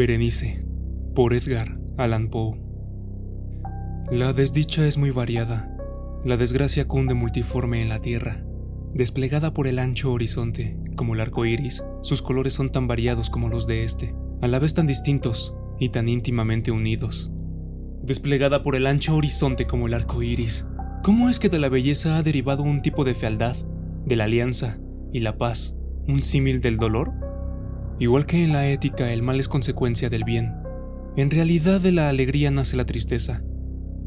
Berenice, por Edgar Allan Poe. La desdicha es muy variada, la desgracia cunde multiforme en la tierra, desplegada por el ancho horizonte, como el arco iris. Sus colores son tan variados como los de este, a la vez tan distintos y tan íntimamente unidos. Desplegada por el ancho horizonte como el arco iris, ¿cómo es que de la belleza ha derivado un tipo de fealdad, de la alianza y la paz, un símil del dolor? Igual que en la ética el mal es consecuencia del bien, en realidad de la alegría nace la tristeza,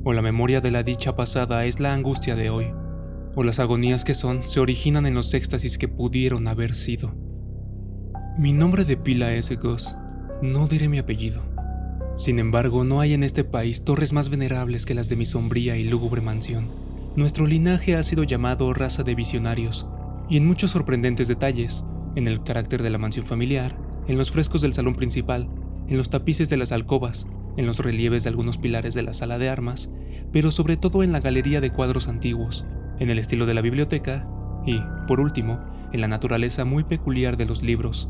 o la memoria de la dicha pasada es la angustia de hoy, o las agonías que son se originan en los éxtasis que pudieron haber sido. Mi nombre de pila es Goss, no diré mi apellido. Sin embargo, no hay en este país torres más venerables que las de mi sombría y lúgubre mansión. Nuestro linaje ha sido llamado raza de visionarios, y en muchos sorprendentes detalles, en el carácter de la mansión familiar, en los frescos del salón principal, en los tapices de las alcobas, en los relieves de algunos pilares de la sala de armas, pero sobre todo en la galería de cuadros antiguos, en el estilo de la biblioteca y, por último, en la naturaleza muy peculiar de los libros.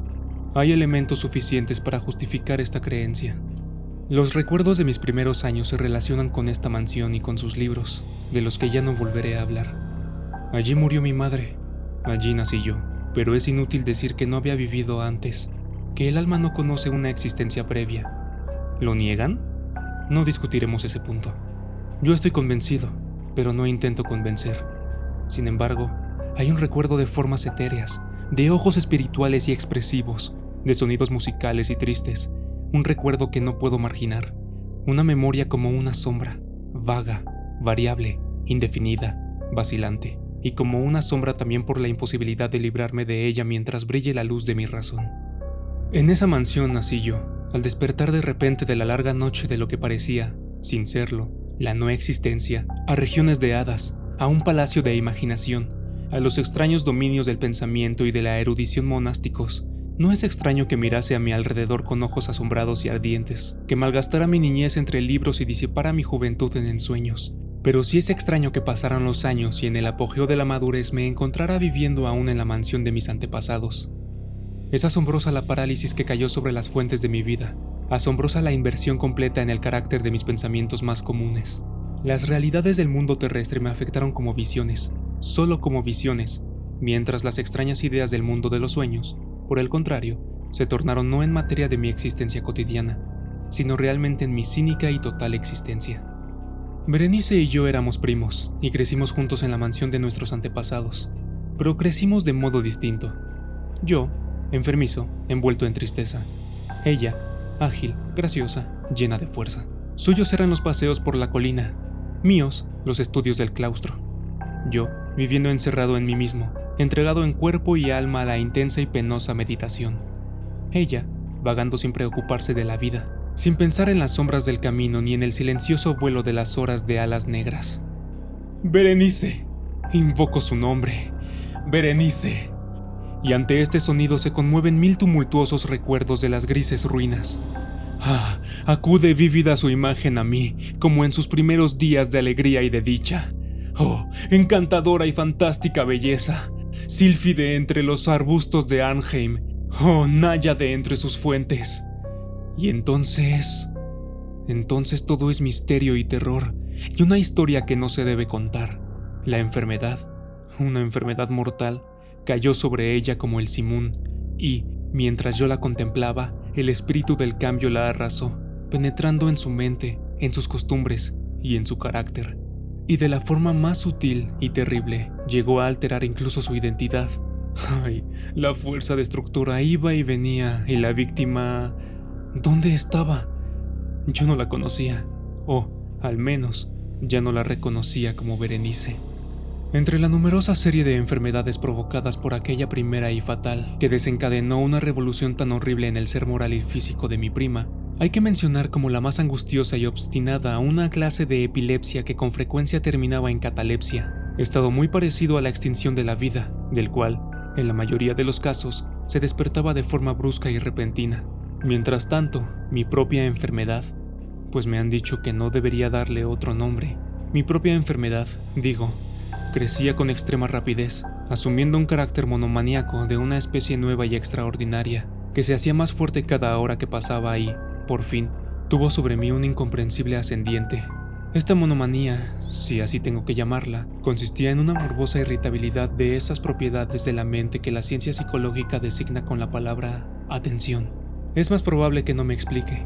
Hay elementos suficientes para justificar esta creencia. Los recuerdos de mis primeros años se relacionan con esta mansión y con sus libros, de los que ya no volveré a hablar. Allí murió mi madre, allí nací yo, pero es inútil decir que no había vivido antes, que el alma no conoce una existencia previa. ¿Lo niegan? No discutiremos ese punto. Yo estoy convencido, pero no intento convencer. Sin embargo, hay un recuerdo de formas etéreas, de ojos espirituales y expresivos, de sonidos musicales y tristes, un recuerdo que no puedo marginar, una memoria como una sombra, vaga, variable, indefinida, vacilante, y como una sombra también por la imposibilidad de librarme de ella mientras brille la luz de mi razón. En esa mansión nací yo, al despertar de repente de la larga noche de lo que parecía, sin serlo, la no existencia, a regiones de hadas, a un palacio de imaginación, a los extraños dominios del pensamiento y de la erudición monásticos. No es extraño que mirase a mi alrededor con ojos asombrados y ardientes, que malgastara mi niñez entre libros y disipara mi juventud en ensueños. Pero sí es extraño que pasaran los años y en el apogeo de la madurez me encontrara viviendo aún en la mansión de mis antepasados. Es asombrosa la parálisis que cayó sobre las fuentes de mi vida, asombrosa la inversión completa en el carácter de mis pensamientos más comunes. Las realidades del mundo terrestre me afectaron como visiones, solo como visiones, mientras las extrañas ideas del mundo de los sueños, por el contrario, se tornaron no en materia de mi existencia cotidiana, sino realmente en mi cínica y total existencia. Berenice y yo éramos primos, y crecimos juntos en la mansión de nuestros antepasados, pero crecimos de modo distinto. Yo, enfermizo, envuelto en tristeza. Ella, ágil, graciosa, llena de fuerza. Suyos eran los paseos por la colina, míos, los estudios del claustro. Yo, viviendo encerrado en mí mismo, entregado en cuerpo y alma a la intensa y penosa meditación. Ella, vagando sin preocuparse de la vida, sin pensar en las sombras del camino ni en el silencioso vuelo de las horas de alas negras. Berenice, invoco su nombre, Berenice. Y ante este sonido se conmueven mil tumultuosos recuerdos de las grises ruinas. Acude vívida su imagen a mí, como en sus primeros días de alegría y de dicha. Oh, encantadora y fantástica belleza, sílfide entre los arbustos de Arnheim, oh, náyade entre sus fuentes. Y entonces todo es misterio y terror, y una historia que no se debe contar. La enfermedad, una enfermedad mortal, cayó sobre ella como el simún, y, mientras yo la contemplaba, el espíritu del cambio la arrasó, penetrando en su mente, en sus costumbres y en su carácter. Y de la forma más sutil y terrible, llegó a alterar incluso su identidad. Ay, la fuerza destructora iba y venía, y la víctima... ¿dónde estaba? Yo no la conocía, o, al menos, ya no la reconocía como Berenice. Entre la numerosa serie de enfermedades provocadas por aquella primera y fatal, que desencadenó una revolución tan horrible en el ser moral y físico de mi prima, hay que mencionar como la más angustiosa y obstinada una clase de epilepsia que con frecuencia terminaba en catalepsia, estado muy parecido a la extinción de la vida, del cual, en la mayoría de los casos, se despertaba de forma brusca y repentina. Mientras tanto, mi propia enfermedad, pues me han dicho que no debería darle otro nombre, mi propia enfermedad, digo, crecía con extrema rapidez, asumiendo un carácter monomaníaco de una especie nueva y extraordinaria, que se hacía más fuerte cada hora que pasaba ahí, por fin, tuvo sobre mí un incomprensible ascendiente. Esta monomanía, si así tengo que llamarla, consistía en una morbosa irritabilidad de esas propiedades de la mente que la ciencia psicológica designa con la palabra atención. Es más probable que no me explique,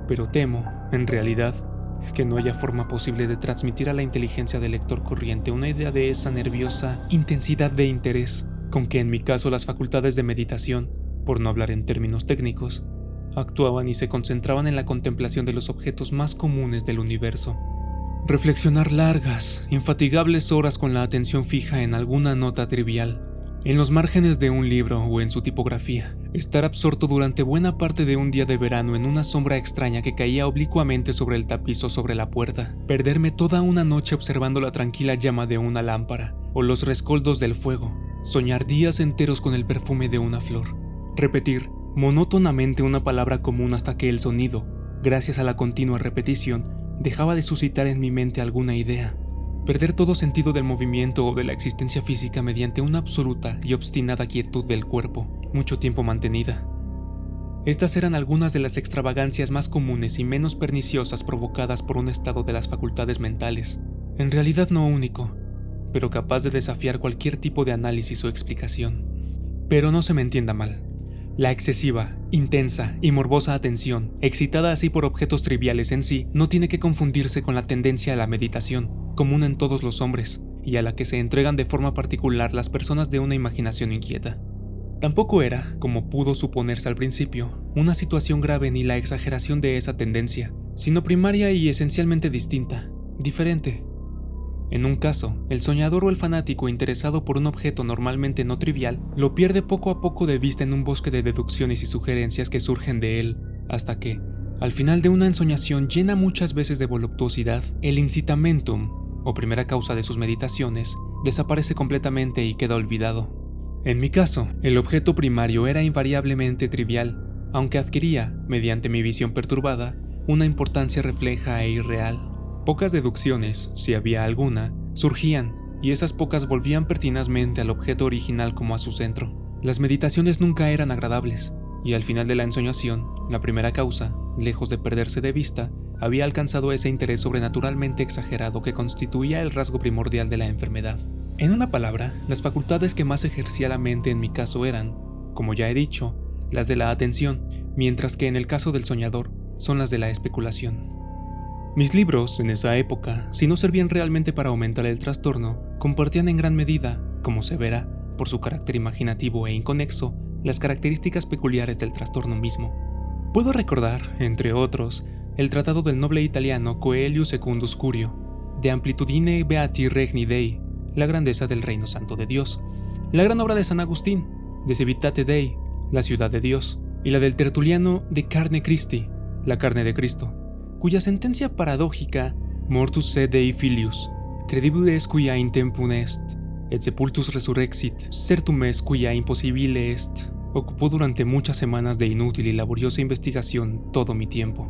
pero temo, en realidad, que no haya forma posible de transmitir a la inteligencia del lector corriente una idea de esa nerviosa intensidad de interés con que en mi caso las facultades de meditación, por no hablar en términos técnicos, actuaban y se concentraban en la contemplación de los objetos más comunes del universo. Reflexionar largas, infatigables horas con la atención fija en alguna nota trivial, en los márgenes de un libro o en su tipografía, estar absorto durante buena parte de un día de verano en una sombra extraña que caía oblicuamente sobre el tapiz o sobre la puerta, perderme toda una noche observando la tranquila llama de una lámpara o los rescoldos del fuego, soñar días enteros con el perfume de una flor, repetir monótonamente una palabra común hasta que el sonido, gracias a la continua repetición, dejaba de suscitar en mi mente alguna idea, perder todo sentido del movimiento o de la existencia física mediante una absoluta y obstinada quietud del cuerpo, mucho tiempo mantenida. Estas eran algunas de las extravagancias más comunes y menos perniciosas provocadas por un estado de las facultades mentales, en realidad no único, pero capaz de desafiar cualquier tipo de análisis o explicación. Pero no se me entienda mal. La excesiva, intensa y morbosa atención, excitada así por objetos triviales en sí, no tiene que confundirse con la tendencia a la meditación, común en todos los hombres, y a la que se entregan de forma particular las personas de una imaginación inquieta. Tampoco era, como pudo suponerse al principio, una situación grave ni la exageración de esa tendencia, sino primaria y esencialmente distinta, diferente. En un caso, el soñador o el fanático interesado por un objeto normalmente no trivial lo pierde poco a poco de vista en un bosque de deducciones y sugerencias que surgen de él, hasta que, al final de una ensoñación llena muchas veces de voluptuosidad, el incitamentum, o primera causa de sus meditaciones, desaparece completamente y queda olvidado. En mi caso, el objeto primario era invariablemente trivial, aunque adquiría, mediante mi visión perturbada, una importancia refleja e irreal. Pocas deducciones, si había alguna, surgían, y esas pocas volvían pertinazmente al objeto original como a su centro. Las meditaciones nunca eran agradables, y al final de la ensoñación, la primera causa, lejos de perderse de vista, había alcanzado ese interés sobrenaturalmente exagerado que constituía el rasgo primordial de la enfermedad. En una palabra, las facultades que más ejercía la mente en mi caso eran, como ya he dicho, las de la atención, mientras que en el caso del soñador, son las de la especulación. Mis libros, en esa época, si no servían realmente para aumentar el trastorno, compartían en gran medida, como se verá, por su carácter imaginativo e inconexo, las características peculiares del trastorno mismo. Puedo recordar, entre otros, el tratado del noble italiano Coelho Secundus Curio, De Amplitudine Beati Regni Dei, la grandeza del reino santo de Dios, la gran obra de San Agustín, De Civitate Dei, la ciudad de Dios, y la del Tertuliano De Carne Christi, la carne de Cristo, cuya sentencia paradójica, mortus sed Dei filius, credibile est quia in tempum est, et sepultus resurrexit, certum est quia impossibile est, ocupó durante muchas semanas de inútil y laboriosa investigación todo mi tiempo.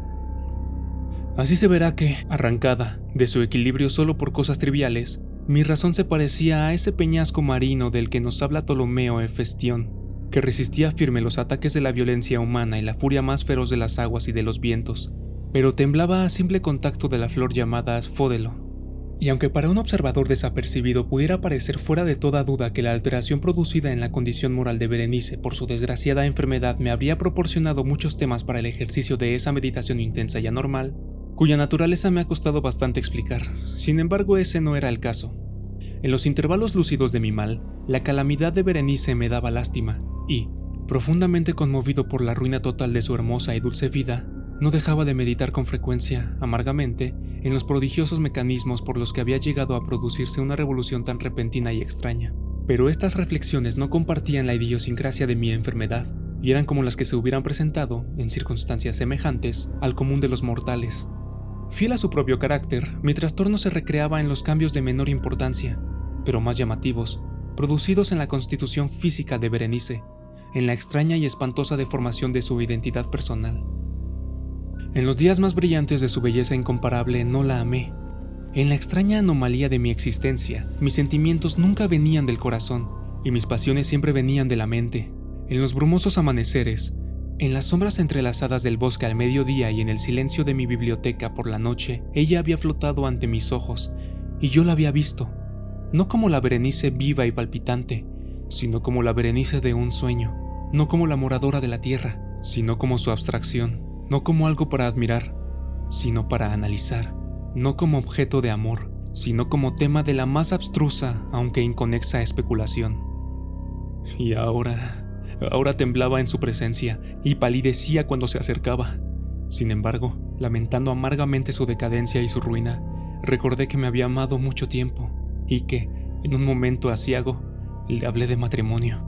Así se verá que, arrancada de su equilibrio solo por cosas triviales, mi razón se parecía a ese peñasco marino del que nos habla Ptolomeo Hefestión, que resistía firme los ataques de la violencia humana y la furia más feroz de las aguas y de los vientos, pero temblaba a simple contacto de la flor llamada asfódelo. Y aunque para un observador desapercibido pudiera parecer fuera de toda duda que la alteración producida en la condición moral de Berenice por su desgraciada enfermedad me habría proporcionado muchos temas para el ejercicio de esa meditación intensa y anormal, cuya naturaleza me ha costado bastante explicar, sin embargo ese no era el caso. En los intervalos lúcidos de mi mal, la calamidad de Berenice me daba lástima, y, profundamente conmovido por la ruina total de su hermosa y dulce vida, no dejaba de meditar con frecuencia, amargamente, en los prodigiosos mecanismos por los que había llegado a producirse una revolución tan repentina y extraña. Pero estas reflexiones no compartían la idiosincrasia de mi enfermedad, y eran como las que se hubieran presentado, en circunstancias semejantes, al común de los mortales. Fiel a su propio carácter, mi trastorno se recreaba en los cambios de menor importancia, pero más llamativos, producidos en la constitución física de Berenice, en la extraña y espantosa deformación de su identidad personal. En los días más brillantes de su belleza incomparable no la amé. En la extraña anomalía de mi existencia, mis sentimientos nunca venían del corazón y mis pasiones siempre venían de la mente. En los brumosos amaneceres, En las sombras entrelazadas del bosque al mediodía y en el silencio de mi biblioteca por la noche, ella había flotado ante mis ojos, y yo la había visto, no como la Berenice viva y palpitante, sino como la Berenice de un sueño, no como la moradora de la tierra, sino como su abstracción, no como algo para admirar, sino para analizar, no como objeto de amor, sino como tema de la más abstrusa, aunque inconexa especulación. Y ahora temblaba en su presencia y palidecía cuando se acercaba. Sin embargo, lamentando amargamente su decadencia y su ruina, recordé que me había amado mucho tiempo y que, en un momento aciago, le hablé de matrimonio.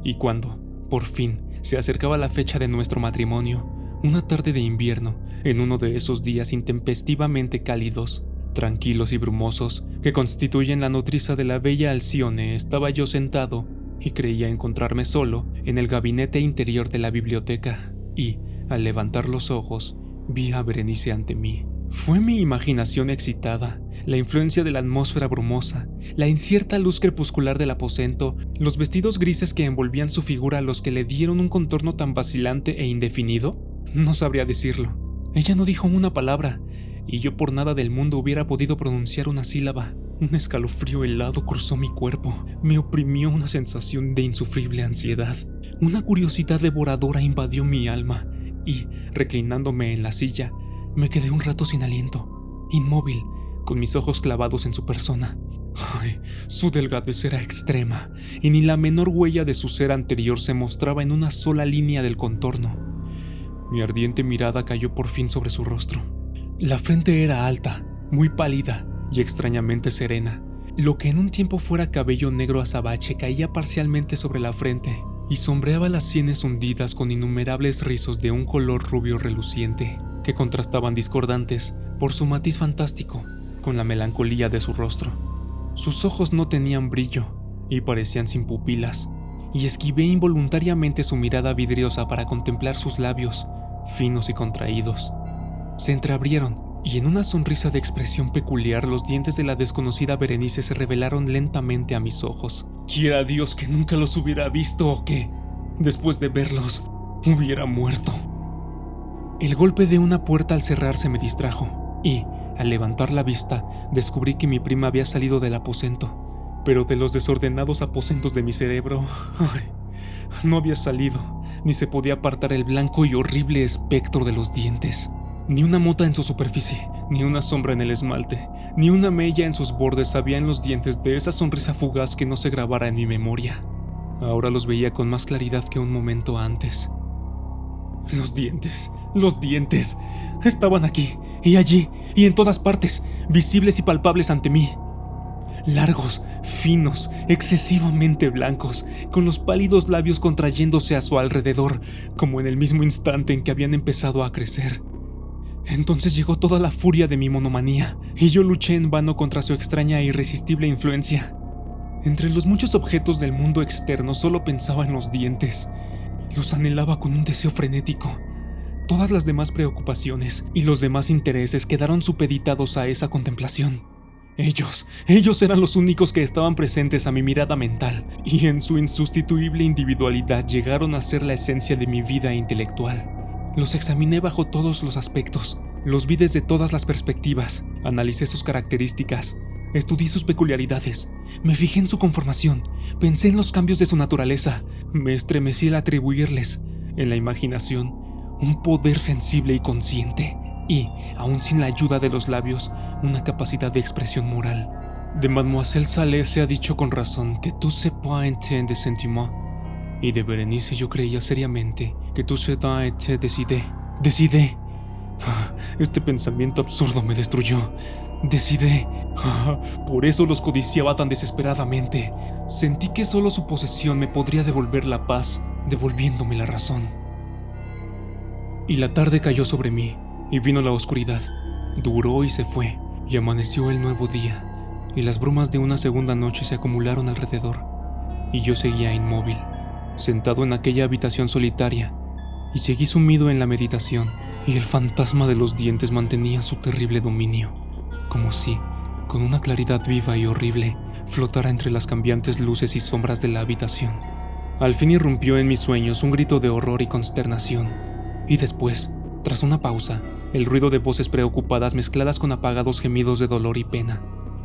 Y cuando, por fin, se acercaba la fecha de nuestro matrimonio, una tarde de invierno, en uno de esos días intempestivamente cálidos, tranquilos y brumosos, que constituyen la nodriza de la bella Alcione, estaba yo sentado y creía encontrarme solo en el gabinete interior de la biblioteca, y, al levantar los ojos, vi a Berenice ante mí. Fue mi imaginación excitada, la influencia de la atmósfera brumosa, la incierta luz crepuscular del aposento, los vestidos grises que envolvían su figura los que le dieron un contorno tan vacilante e indefinido. No sabría decirlo. Ella no dijo una palabra, y yo por nada del mundo hubiera podido pronunciar una sílaba. Un escalofrío helado cruzó mi cuerpo, me oprimió una sensación de insufrible ansiedad. Una curiosidad devoradora invadió mi alma, y, reclinándome en la silla, me quedé un rato sin aliento, inmóvil, con mis ojos clavados en su persona. Ay, su delgadez era extrema, y ni la menor huella de su ser anterior se mostraba en una sola línea del contorno. Mi ardiente mirada cayó por fin sobre su rostro. La frente era alta, muy pálida y extrañamente serena. Lo que en un tiempo fuera cabello negro azabache caía parcialmente sobre la frente y sombreaba las sienes hundidas con innumerables rizos de un color rubio reluciente, que contrastaban discordantes por su matiz fantástico con la melancolía de su rostro. Sus ojos no tenían brillo y parecían sin pupilas, y esquivé involuntariamente su mirada vidriosa para contemplar sus labios, finos y contraídos. Se entreabrieron, y en una sonrisa de expresión peculiar los dientes de la desconocida Berenice se revelaron lentamente a mis ojos. Quiera Dios que nunca los hubiera visto o que, después de verlos, hubiera muerto. El golpe de una puerta al cerrarse me distrajo, y, al levantar la vista, descubrí que mi prima había salido del aposento. Pero de los desordenados aposentos de mi cerebro, no había salido, ni se podía apartar el blanco y horrible espectro de los dientes. Ni una mota en su superficie, ni una sombra en el esmalte, ni una mella en sus bordes había en los dientes de esa sonrisa fugaz que no se grabara en mi memoria. Ahora los veía con más claridad que un momento antes. Los dientes, estaban aquí, y allí, y en todas partes, visibles y palpables ante mí. Largos, finos, excesivamente blancos, con los pálidos labios contrayéndose a su alrededor, como en el mismo instante en que habían empezado a crecer. Entonces llegó toda la furia de mi monomanía, y yo luché en vano contra su extraña e irresistible influencia. Entre los muchos objetos del mundo externo solo pensaba en los dientes. Los anhelaba con un deseo frenético. Todas las demás preocupaciones y los demás intereses quedaron supeditados a esa contemplación. Ellos eran los únicos que estaban presentes a mi mirada mental, y en su insustituible individualidad llegaron a ser la esencia de mi vida intelectual. Los examiné bajo todos los aspectos, los vi desde todas las perspectivas, analicé sus características, estudié sus peculiaridades, me fijé en su conformación, pensé en los cambios de su naturaleza, me estremecí al atribuirles, en la imaginación, un poder sensible y consciente, y, aun sin la ayuda de los labios, una capacidad de expresión moral. De Mademoiselle Salé se ha dicho con razón que tout se peut entendre de sentiment, y de Berenice yo creía seriamente que tout se doit être décidé. Decidé. Este pensamiento absurdo me destruyó. Decidé. Por eso los codiciaba tan desesperadamente. Sentí que solo su posesión me podría devolver la paz, devolviéndome la razón. Y la tarde cayó sobre mí, y vino la oscuridad. Duró y se fue, y amaneció el nuevo día, y las brumas de una segunda noche se acumularon alrededor, y yo seguía inmóvil, sentado en aquella habitación solitaria, y seguí sumido en la meditación, y el fantasma de los dientes mantenía su terrible dominio, como si, con una claridad viva y horrible, flotara entre las cambiantes luces y sombras de la habitación. Al fin irrumpió en mis sueños un grito de horror y consternación. Y después, tras una pausa, el ruido de voces preocupadas mezcladas con apagados gemidos de dolor y pena.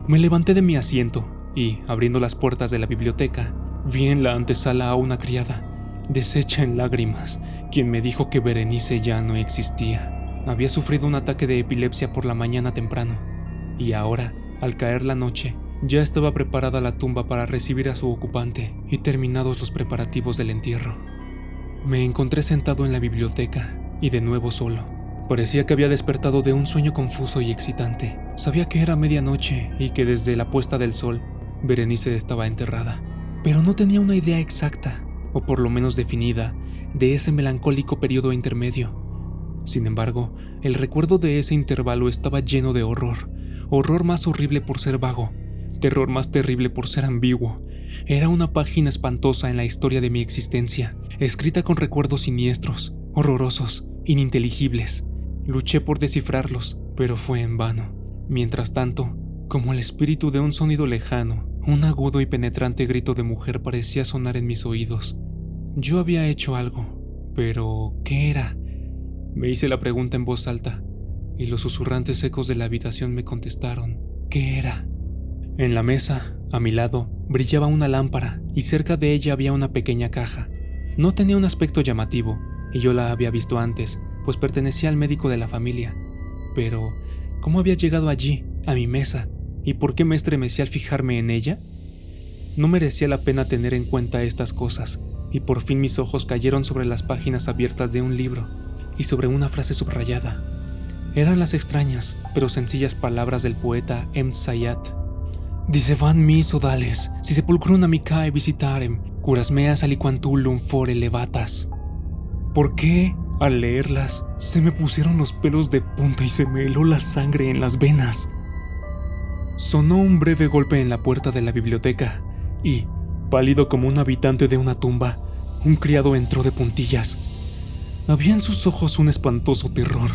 Me levanté de mi asiento y, abriendo las puertas de la biblioteca, vi en la antesala a una criada, deshecha en lágrimas, quien me dijo que Berenice ya no existía. Había sufrido un ataque de epilepsia por la mañana temprano, y ahora, al caer la noche, ya estaba preparada la tumba para recibir a su ocupante y terminados los preparativos del entierro. Me encontré sentado en la biblioteca y de nuevo solo. Parecía que había despertado de un sueño confuso y excitante. Sabía que era medianoche y que desde la puesta del sol, Berenice estaba enterrada, pero no tenía una idea exacta, o por lo menos definida, de ese melancólico periodo intermedio. Sin embargo, el recuerdo de ese intervalo estaba lleno de horror, horror más horrible por ser vago, terror más terrible por ser ambiguo. Era una página espantosa en la historia de mi existencia, escrita con recuerdos siniestros, horrorosos, ininteligibles. Luché por descifrarlos, pero fue en vano. Mientras tanto, como el espíritu de un sonido lejano, un agudo y penetrante grito de mujer parecía sonar en mis oídos. Yo había hecho algo, pero ¿qué era? Me hice la pregunta en voz alta, y los susurrantes ecos de la habitación me contestaron, ¿qué era? En la mesa, a mi lado, brillaba una lámpara, y cerca de ella había una pequeña caja. No tenía un aspecto llamativo, y yo la había visto antes, pues pertenecía al médico de la familia. Pero, ¿cómo había llegado allí, a mi mesa, y por qué me estremecí al fijarme en ella? No merecía la pena tener en cuenta estas cosas, y por fin mis ojos cayeron sobre las páginas abiertas de un libro, y sobre una frase subrayada. Eran las extrañas, pero sencillas palabras del poeta M. Sayat. Dicevan mis odales, si sepulcrum amicae visitarem, curas meas aliquantulum fore levatas. ¿Por qué, al leerlas, se me pusieron los pelos de punta y se me heló la sangre en las venas? Sonó un breve golpe en la puerta de la biblioteca y, pálido como un habitante de una tumba, un criado entró de puntillas. Había en sus ojos un espantoso terror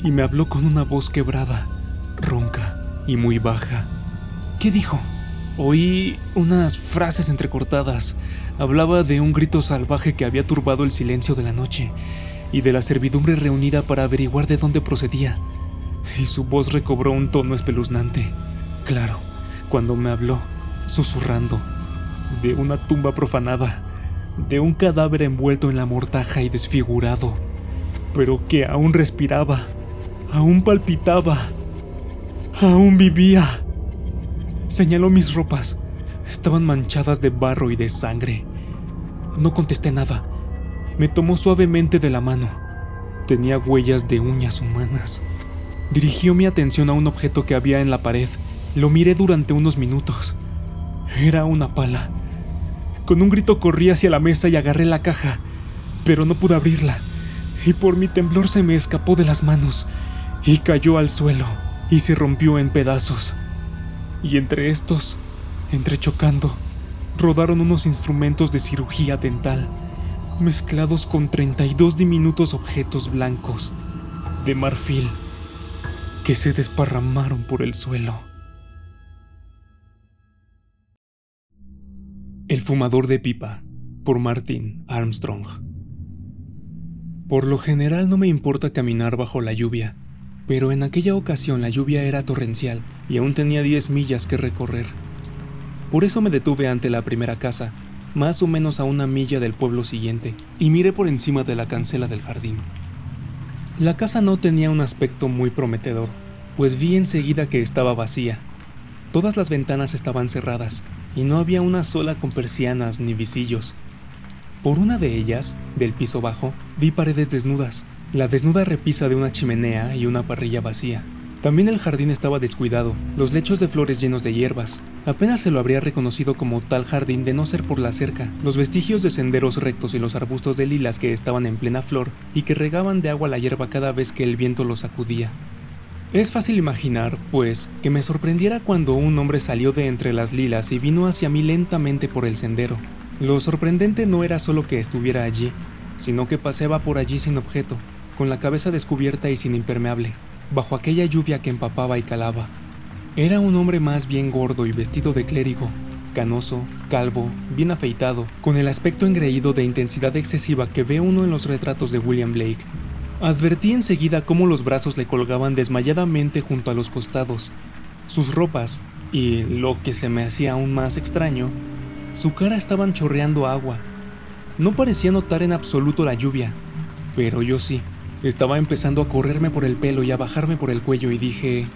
y me habló con una voz quebrada, ronca y muy baja. ¿Qué dijo? Oí unas frases entrecortadas. Hablaba de un grito salvaje que había turbado el silencio de la noche y de la servidumbre reunida para averiguar de dónde procedía. Y su voz recobró un tono espeluznante. Claro, cuando me habló, susurrando, de una tumba profanada, de un cadáver envuelto en la mortaja y desfigurado, pero que aún respiraba, aún palpitaba, aún vivía. Señaló mis ropas. Estaban manchadas de barro y de sangre. No contesté nada. Me tomó suavemente de la mano. Tenía huellas de uñas humanas. Dirigió mi atención a un objeto que había en la pared. Lo miré durante unos minutos. Era una pala. Con un grito corrí hacia la mesa y agarré la caja, pero no pude abrirla, y por mi temblor se me escapó de las manos y cayó al suelo y se rompió en pedazos. Y entre estos, entrechocando, rodaron unos instrumentos de cirugía dental, mezclados con 32 diminutos objetos blancos, de marfil, que se desparramaron por el suelo. El fumador de pipa, por Martin Armstrong. Por lo general no me importa caminar bajo la lluvia, pero en aquella ocasión la lluvia era torrencial y aún tenía 10 millas que recorrer. Por eso me detuve ante la primera casa, más o menos a 1 milla del pueblo siguiente, y miré por encima de la cancela del jardín. La casa no tenía un aspecto muy prometedor, pues vi enseguida que estaba vacía. Todas las ventanas estaban cerradas, y no había una sola con persianas ni visillos. Por una de ellas, del piso bajo, vi paredes desnudas, la desnuda repisa de una chimenea y una parrilla vacía. También el jardín estaba descuidado, los lechos de flores llenos de hierbas. Apenas se lo habría reconocido como tal jardín de no ser por la cerca, los vestigios de senderos rectos y los arbustos de lilas que estaban en plena flor y que regaban de agua la hierba cada vez que el viento los sacudía. Es fácil imaginar, pues, que me sorprendiera cuando un hombre salió de entre las lilas y vino hacia mí lentamente por el sendero. Lo sorprendente no era solo que estuviera allí, sino que paseaba por allí sin objeto, con la cabeza descubierta y sin impermeable, bajo aquella lluvia que empapaba y calaba. Era un hombre más bien gordo y vestido de clérigo, canoso, calvo, bien afeitado, con el aspecto engreído de intensidad excesiva que ve uno en los retratos de William Blake. Advertí enseguida cómo los brazos le colgaban desmayadamente junto a los costados. Sus ropas, y lo que se me hacía aún más extraño, su cara estaban chorreando agua. No parecía notar en absoluto la lluvia, pero yo sí. Estaba empezando a correrme por el pelo y a bajarme por el cuello y dije: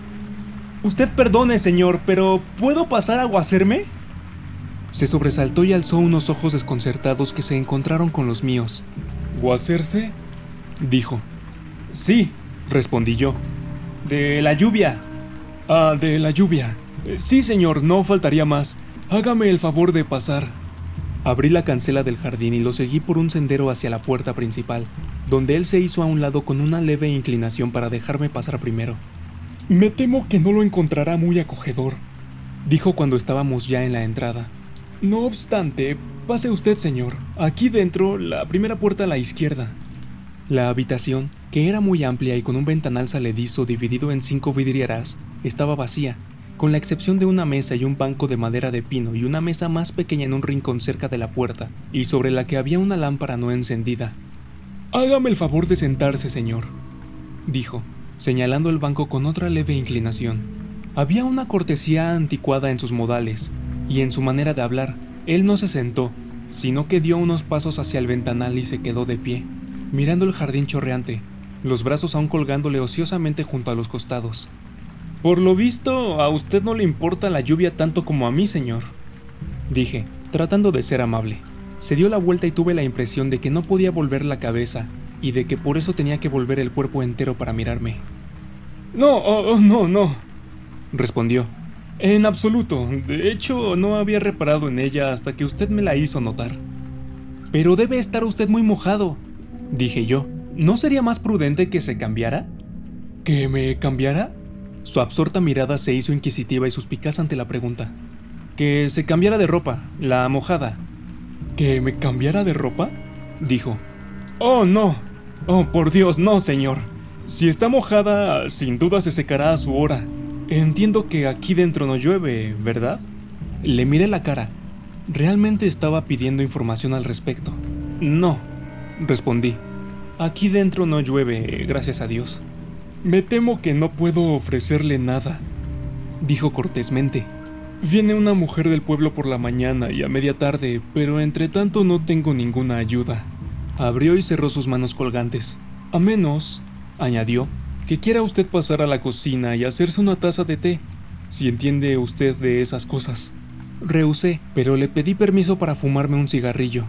«Usted perdone, señor, pero ¿puedo pasar a aguacerme?». Se sobresaltó y alzó unos ojos desconcertados que se encontraron con los míos. «¿Guacerse?», dijo. «Sí», respondí yo. «De la lluvia». «Ah, de la lluvia. Sí, señor, no faltaría más. Hágame el favor de pasar». Abrí la cancela del jardín y lo seguí por un sendero hacia la puerta principal, donde él se hizo a un lado con una leve inclinación para dejarme pasar primero. «Me temo que no lo encontrará muy acogedor», dijo cuando estábamos ya en la entrada. «No obstante, pase usted, señor. Aquí dentro, la primera puerta a la izquierda». La habitación, que era muy amplia y con un ventanal saledizo dividido en 5 vidrieras, estaba vacía, con la excepción de una mesa y un banco de madera de pino y una mesa más pequeña en un rincón cerca de la puerta, y sobre la que había una lámpara no encendida. «Hágame el favor de sentarse, señor», dijo, señalando el banco con otra leve inclinación. Había una cortesía anticuada en sus modales, y en su manera de hablar. Él no se sentó, sino que dio unos pasos hacia el ventanal y se quedó de pie, mirando el jardín chorreante, los brazos aún colgándole ociosamente junto a los costados. «Por lo visto, a usted no le importa la lluvia tanto como a mí, señor», dije, tratando de ser amable. Se dio la vuelta y tuve la impresión de que no podía volver la cabeza, y de que por eso tenía que volver el cuerpo entero para mirarme. No, respondió. «En absoluto. De hecho, no había reparado en ella hasta que usted me la hizo notar». «Pero debe estar usted muy mojado», dije yo. «¿No sería más prudente que se cambiara?» ¿Que me cambiara? Su absorta mirada se hizo inquisitiva y suspicaz ante la pregunta. «Que se cambiara de ropa, la mojada». «¿Que me cambiara de ropa?», dijo. «Oh, no. Oh, por Dios, no, señor. Si está mojada, sin duda se secará a su hora. Entiendo que aquí dentro no llueve, ¿verdad?». Le miré la cara. Realmente estaba pidiendo información al respecto. «No», respondí. «Aquí dentro no llueve, gracias a Dios». «Me temo que no puedo ofrecerle nada», dijo cortésmente. «Viene una mujer del pueblo por la mañana y a media tarde, pero entre tanto no tengo ninguna ayuda». Abrió y cerró sus manos colgantes. «A menos», añadió, «que quiera usted pasar a la cocina y hacerse una taza de té, si entiende usted de esas cosas». Rehusé, pero le pedí permiso para fumarme un cigarrillo.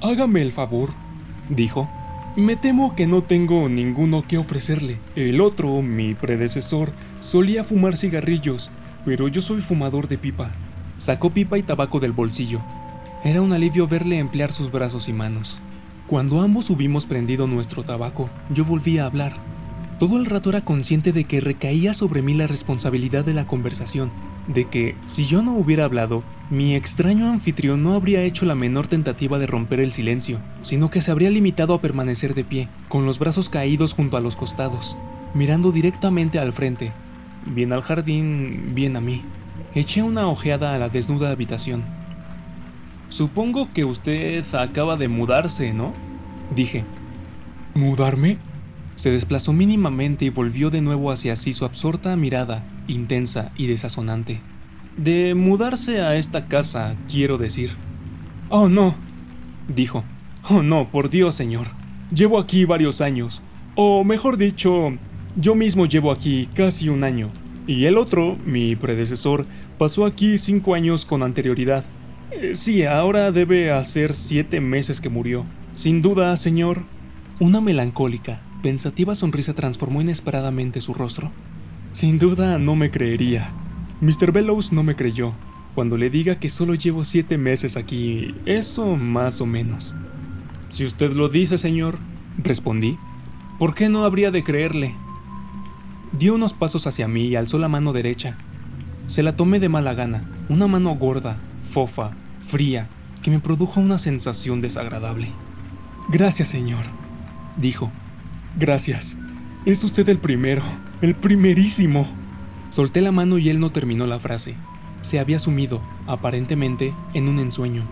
«Hágame el favor», dijo. «Me temo que no tengo ninguno que ofrecerle. El otro, mi predecesor, solía fumar cigarrillos, pero yo soy fumador de pipa». Sacó pipa y tabaco del bolsillo. Era un alivio verle emplear sus brazos y manos. Cuando ambos hubimos prendido nuestro tabaco, yo volví a hablar. Todo el rato era consciente de que recaía sobre mí la responsabilidad de la conversación, de que, si yo no hubiera hablado, mi extraño anfitrión no habría hecho la menor tentativa de romper el silencio, sino que se habría limitado a permanecer de pie, con los brazos caídos junto a los costados, mirando directamente al frente, bien al jardín, bien a mí. Eché una ojeada a la desnuda habitación. «Supongo que usted acaba de mudarse, ¿no?», dije. «¿Mudarme?». Se desplazó mínimamente y volvió de nuevo hacia sí su absorta mirada, intensa y desazonante. «De mudarse a esta casa, quiero decir». «Oh, no», dijo. «Oh, no, por Dios, señor. Llevo aquí varios años. O mejor dicho, yo mismo llevo aquí casi un año. Y el otro, mi predecesor, pasó aquí 5 años con anterioridad. Sí, ahora debe hacer 7 meses que murió. Sin duda, señor». Una melancólica, pensativa sonrisa transformó inesperadamente su rostro. «Sin duda no me creería. Mr. Bellows no me creyó. Cuando le diga que solo llevo 7 meses aquí, eso más o menos». «Si usted lo dice, señor», respondí, «¿por qué no habría de creerle?». Dio unos pasos hacia mí y alzó la mano derecha. Se la tomé de mala gana, una mano gorda, fofa, fría, que me produjo una sensación desagradable. «Gracias, señor», dijo. «Gracias. Es usted el primero, el primerísimo». Solté la mano y él no terminó la frase. se había sumido, aparentemente, en un ensueño.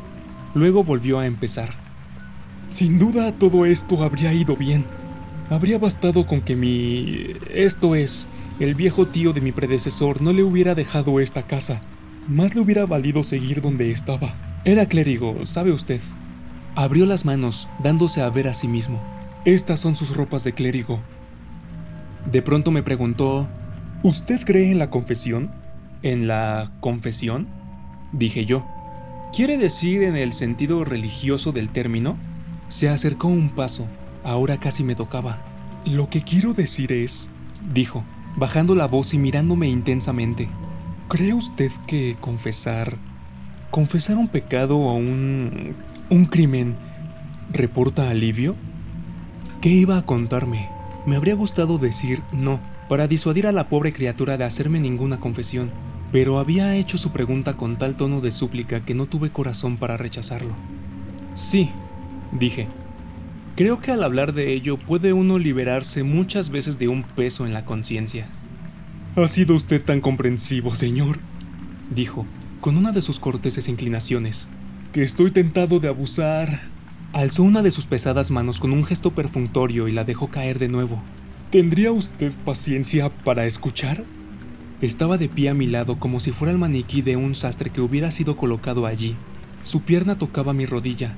Luego volvió a empezar. Sin duda todo esto habría ido bien. Habría bastado con que el viejo tío de mi predecesor no le hubiera dejado esta casa. Más le hubiera valido seguir donde estaba. Era clérigo, ¿sabe usted? Abrió las manos, dándose a ver a sí mismo. Estas son sus ropas de clérigo. De pronto me preguntó, ¿usted cree en la confesión? ¿En la confesión?, dije yo. ¿Quiere decir en el sentido religioso del término? Se acercó un paso, ahora casi me tocaba. Lo que quiero decir es, dijo, bajando la voz y mirándome intensamente. ¿Cree usted que confesar un pecado o un crimen reporta alivio? ¿Qué iba a contarme? Me habría gustado decir no, para disuadir a la pobre criatura de hacerme ninguna confesión, pero había hecho su pregunta con tal tono de súplica que no tuve corazón para rechazarlo. Sí, dije. Creo que al hablar de ello puede uno liberarse muchas veces de un peso en la conciencia. Ha sido usted tan comprensivo, señor, dijo, con una de sus corteses inclinaciones, que estoy tentado de abusar. Alzó una de sus pesadas manos con un gesto perfunctorio y la dejó caer de nuevo. ¿Tendría usted paciencia para escuchar? Estaba de pie a mi lado como si fuera el maniquí de un sastre que hubiera sido colocado allí. Su pierna tocaba mi rodilla.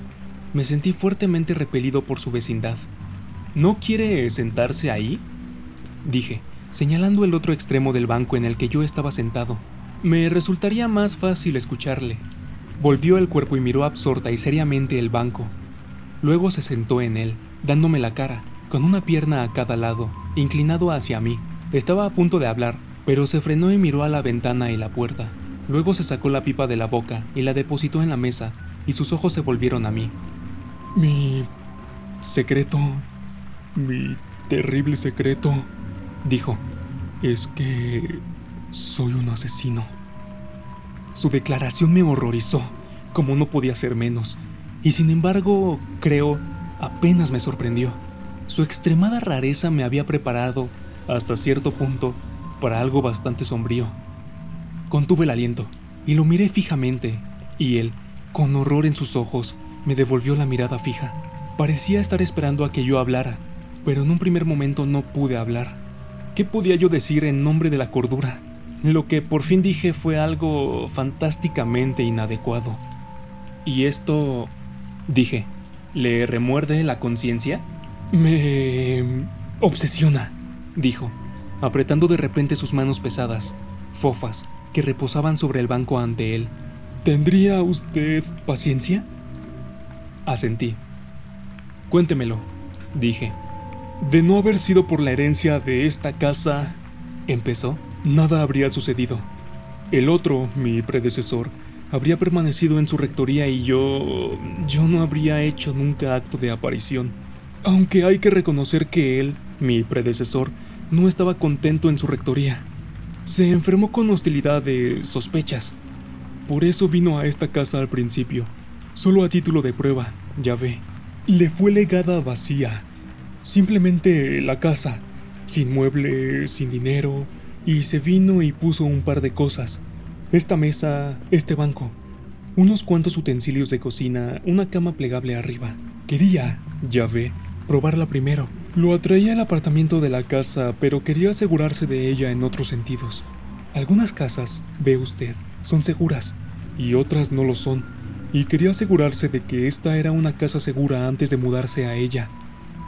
Me sentí fuertemente repelido por su vecindad. ¿No quiere sentarse ahí?, dije, señalando el otro extremo del banco en el que yo estaba sentado. Me resultaría más fácil escucharle. Volvió el cuerpo y miró absorta y seriamente el banco. Luego se sentó en él, dándome la cara, con una pierna a cada lado, inclinado hacia mí. Estaba a punto de hablar, pero se frenó y miró a la ventana y la puerta. Luego se sacó la pipa de la boca y la depositó en la mesa, y sus ojos se volvieron a mí. Mi secreto, mi terrible secreto, dijo, es que soy un asesino. Su declaración me horrorizó, como no podía ser menos, y sin embargo, creo, apenas me sorprendió. Su extremada rareza me había preparado, hasta cierto punto, para algo bastante sombrío. Contuve el aliento, y lo miré fijamente, y él, con horror en sus ojos, me devolvió la mirada fija. Parecía estar esperando a que yo hablara, pero en un primer momento no pude hablar. ¿Qué podía yo decir en nombre de la cordura? Lo que por fin dije fue algo fantásticamente inadecuado. ¿Y esto?, dije, ¿le remuerde la conciencia? Me obsesiona, dijo, apretando de repente sus manos pesadas, fofas, que reposaban sobre el banco ante él. ¿Tendría usted paciencia? Asentí. Cuéntemelo, dije. De no haber sido por la herencia de esta casa, empezó, nada habría sucedido. El otro, mi predecesor, habría permanecido en su rectoría y yo no habría hecho nunca acto de aparición. Aunque hay que reconocer que él, mi predecesor, no estaba contento en su rectoría. Se enfermó con hostilidad de sospechas. Por eso vino a esta casa al principio, solo a título de prueba, ya ve. Le fue legada vacía, simplemente la casa, sin mueble, sin dinero, y se vino y puso un par de cosas. Esta mesa, este banco, unos cuantos utensilios de cocina, una cama plegable arriba. Quería, ya ve, probarla primero. Lo atraía al apartamento de la casa, pero quería asegurarse de ella en otros sentidos. Algunas casas, ve usted, son seguras, y otras no lo son, y quería asegurarse de que esta era una casa segura antes de mudarse a ella.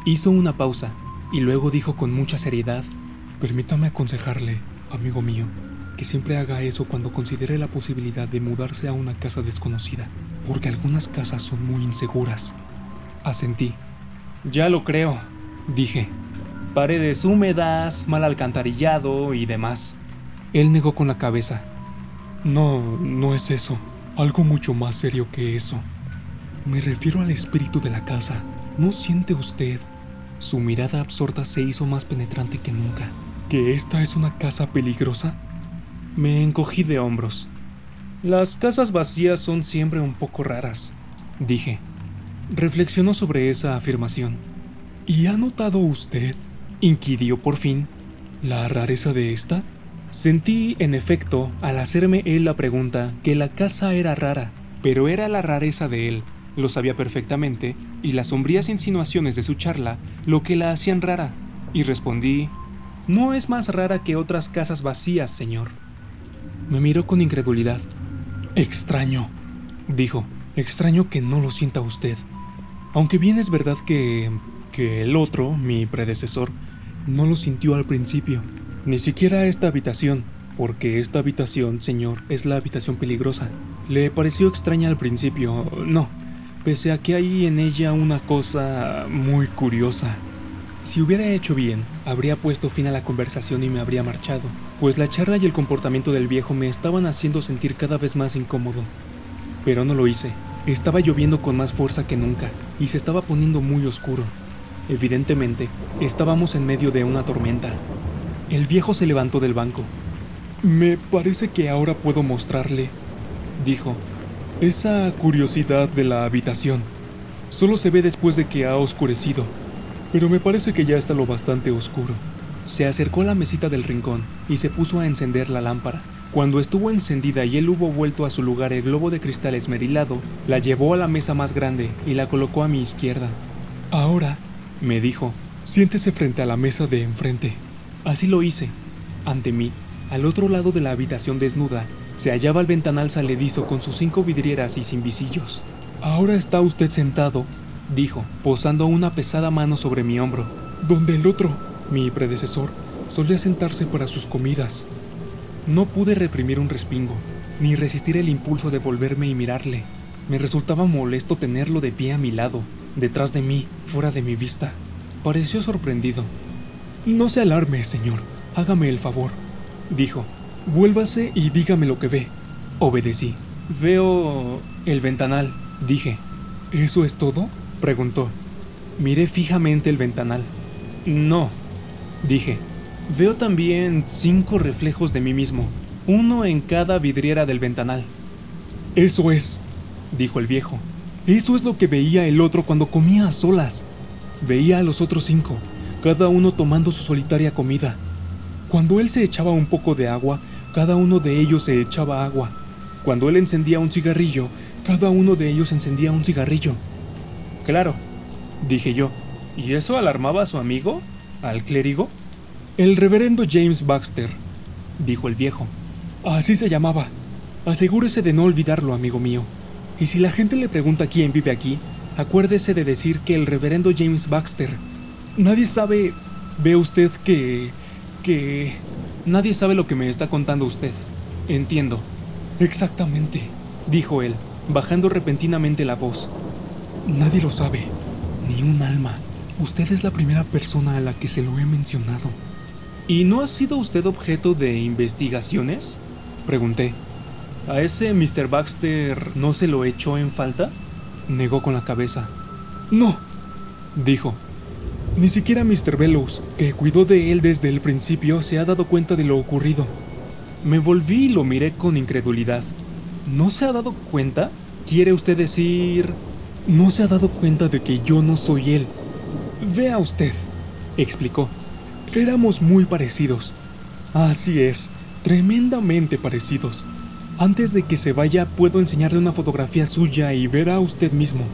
Hizo una pausa, y luego dijo con mucha seriedad, permítame aconsejarle, amigo mío, que siempre haga eso cuando considere la posibilidad de mudarse a una casa desconocida, porque algunas casas son muy inseguras. Asentí. Ya lo creo, dije. Paredes húmedas, mal alcantarillado y demás. Él negó con la cabeza. No es eso. Algo mucho más serio que eso. Me refiero al espíritu de la casa. ¿No siente usted? Su mirada absorta se hizo más penetrante que nunca. ¿Que esta es una casa peligrosa? Me encogí de hombros. Las casas vacías son siempre un poco raras, dije. Reflexionó sobre esa afirmación. ¿Y ha notado usted, inquirió por fin, la rareza de esta? Sentí, en efecto, al hacerme él la pregunta, que la casa era rara, pero era la rareza de él. Lo sabía perfectamente, y las sombrías insinuaciones de su charla lo que la hacían rara. Y respondí: no es más rara que otras casas vacías, señor. Me miró con incredulidad. Extraño, dijo. Extraño que no lo sienta usted. Aunque bien es verdad que el otro, mi predecesor, no lo sintió al principio. Ni siquiera esta habitación, porque esta habitación, señor, es la habitación peligrosa. Le pareció extraña al principio, no, pese a que hay en ella una cosa muy curiosa. Si hubiera hecho bien, habría puesto fin a la conversación y me habría marchado, pues la charla y el comportamiento del viejo me estaban haciendo sentir cada vez más incómodo. Pero no lo hice. Estaba lloviendo con más fuerza que nunca, y se estaba poniendo muy oscuro. Evidentemente, estábamos en medio de una tormenta. El viejo se levantó del banco. Me parece que ahora puedo mostrarle, dijo, esa curiosidad de la habitación. Solo se ve después de que ha oscurecido, pero me parece que ya está lo bastante oscuro. Se acercó a la mesita del rincón y se puso a encender la lámpara. Cuando estuvo encendida y él hubo vuelto a su lugar el globo de cristal esmerilado, la llevó a la mesa más grande y la colocó a mi izquierda. Ahora, me dijo, siéntese frente a la mesa de enfrente. Así lo hice. Ante mí, al otro lado de la habitación desnuda, se hallaba el ventanal saledizo con sus 5 vidrieras y sin visillos. Ahora está usted sentado, dijo, posando una pesada mano sobre mi hombro, donde el otro, mi predecesor, solía sentarse para sus comidas. No pude reprimir un respingo, ni resistir el impulso de volverme y mirarle. Me resultaba molesto tenerlo de pie a mi lado, detrás de mí, fuera de mi vista. Pareció sorprendido. No se alarme, señor, hágame el favor, dijo. Vuélvase y dígame lo que ve. Obedecí. Veo el ventanal, dije. ¿Eso es todo?, preguntó. Miré fijamente el ventanal. No, dije. Veo también 5 reflejos de mí mismo, uno en cada vidriera del ventanal. Eso es, dijo el viejo. Eso es lo que veía el otro cuando comía a solas. Veía a los otros 5, cada uno tomando su solitaria comida. Cuando él se echaba un poco de agua, cada uno de ellos se echaba agua. Cuando él encendía un cigarrillo, cada uno de ellos encendía un cigarrillo. Claro, dije yo. ¿Y eso alarmaba a su amigo? ¿Al clérigo? El reverendo James Baxter, dijo el viejo. Así se llamaba. Asegúrese de no olvidarlo, amigo mío. Y si la gente le pregunta quién vive aquí, acuérdese de decir que el reverendo James Baxter. Nadie sabe... Ve usted que... Nadie sabe lo que me está contando usted. Entiendo. Exactamente, dijo él, bajando repentinamente la voz. Nadie lo sabe, ni un alma. Usted es la primera persona a la que se lo he mencionado. ¿Y no ha sido usted objeto de investigaciones?, pregunté. ¿A ese Mr. Baxter no se lo echó en falta?, negó con la cabeza. No, dijo. Ni siquiera Mr. Bellows, que cuidó de él desde el principio, se ha dado cuenta de lo ocurrido. Me volví y lo miré con incredulidad. ¿No se ha dado cuenta? ¿Quiere usted decir...? No se ha dado cuenta de que yo no soy él. Vea usted, explicó. Éramos muy parecidos. Así es, tremendamente parecidos. Antes de que se vaya, puedo enseñarle una fotografía suya y verá usted mismo.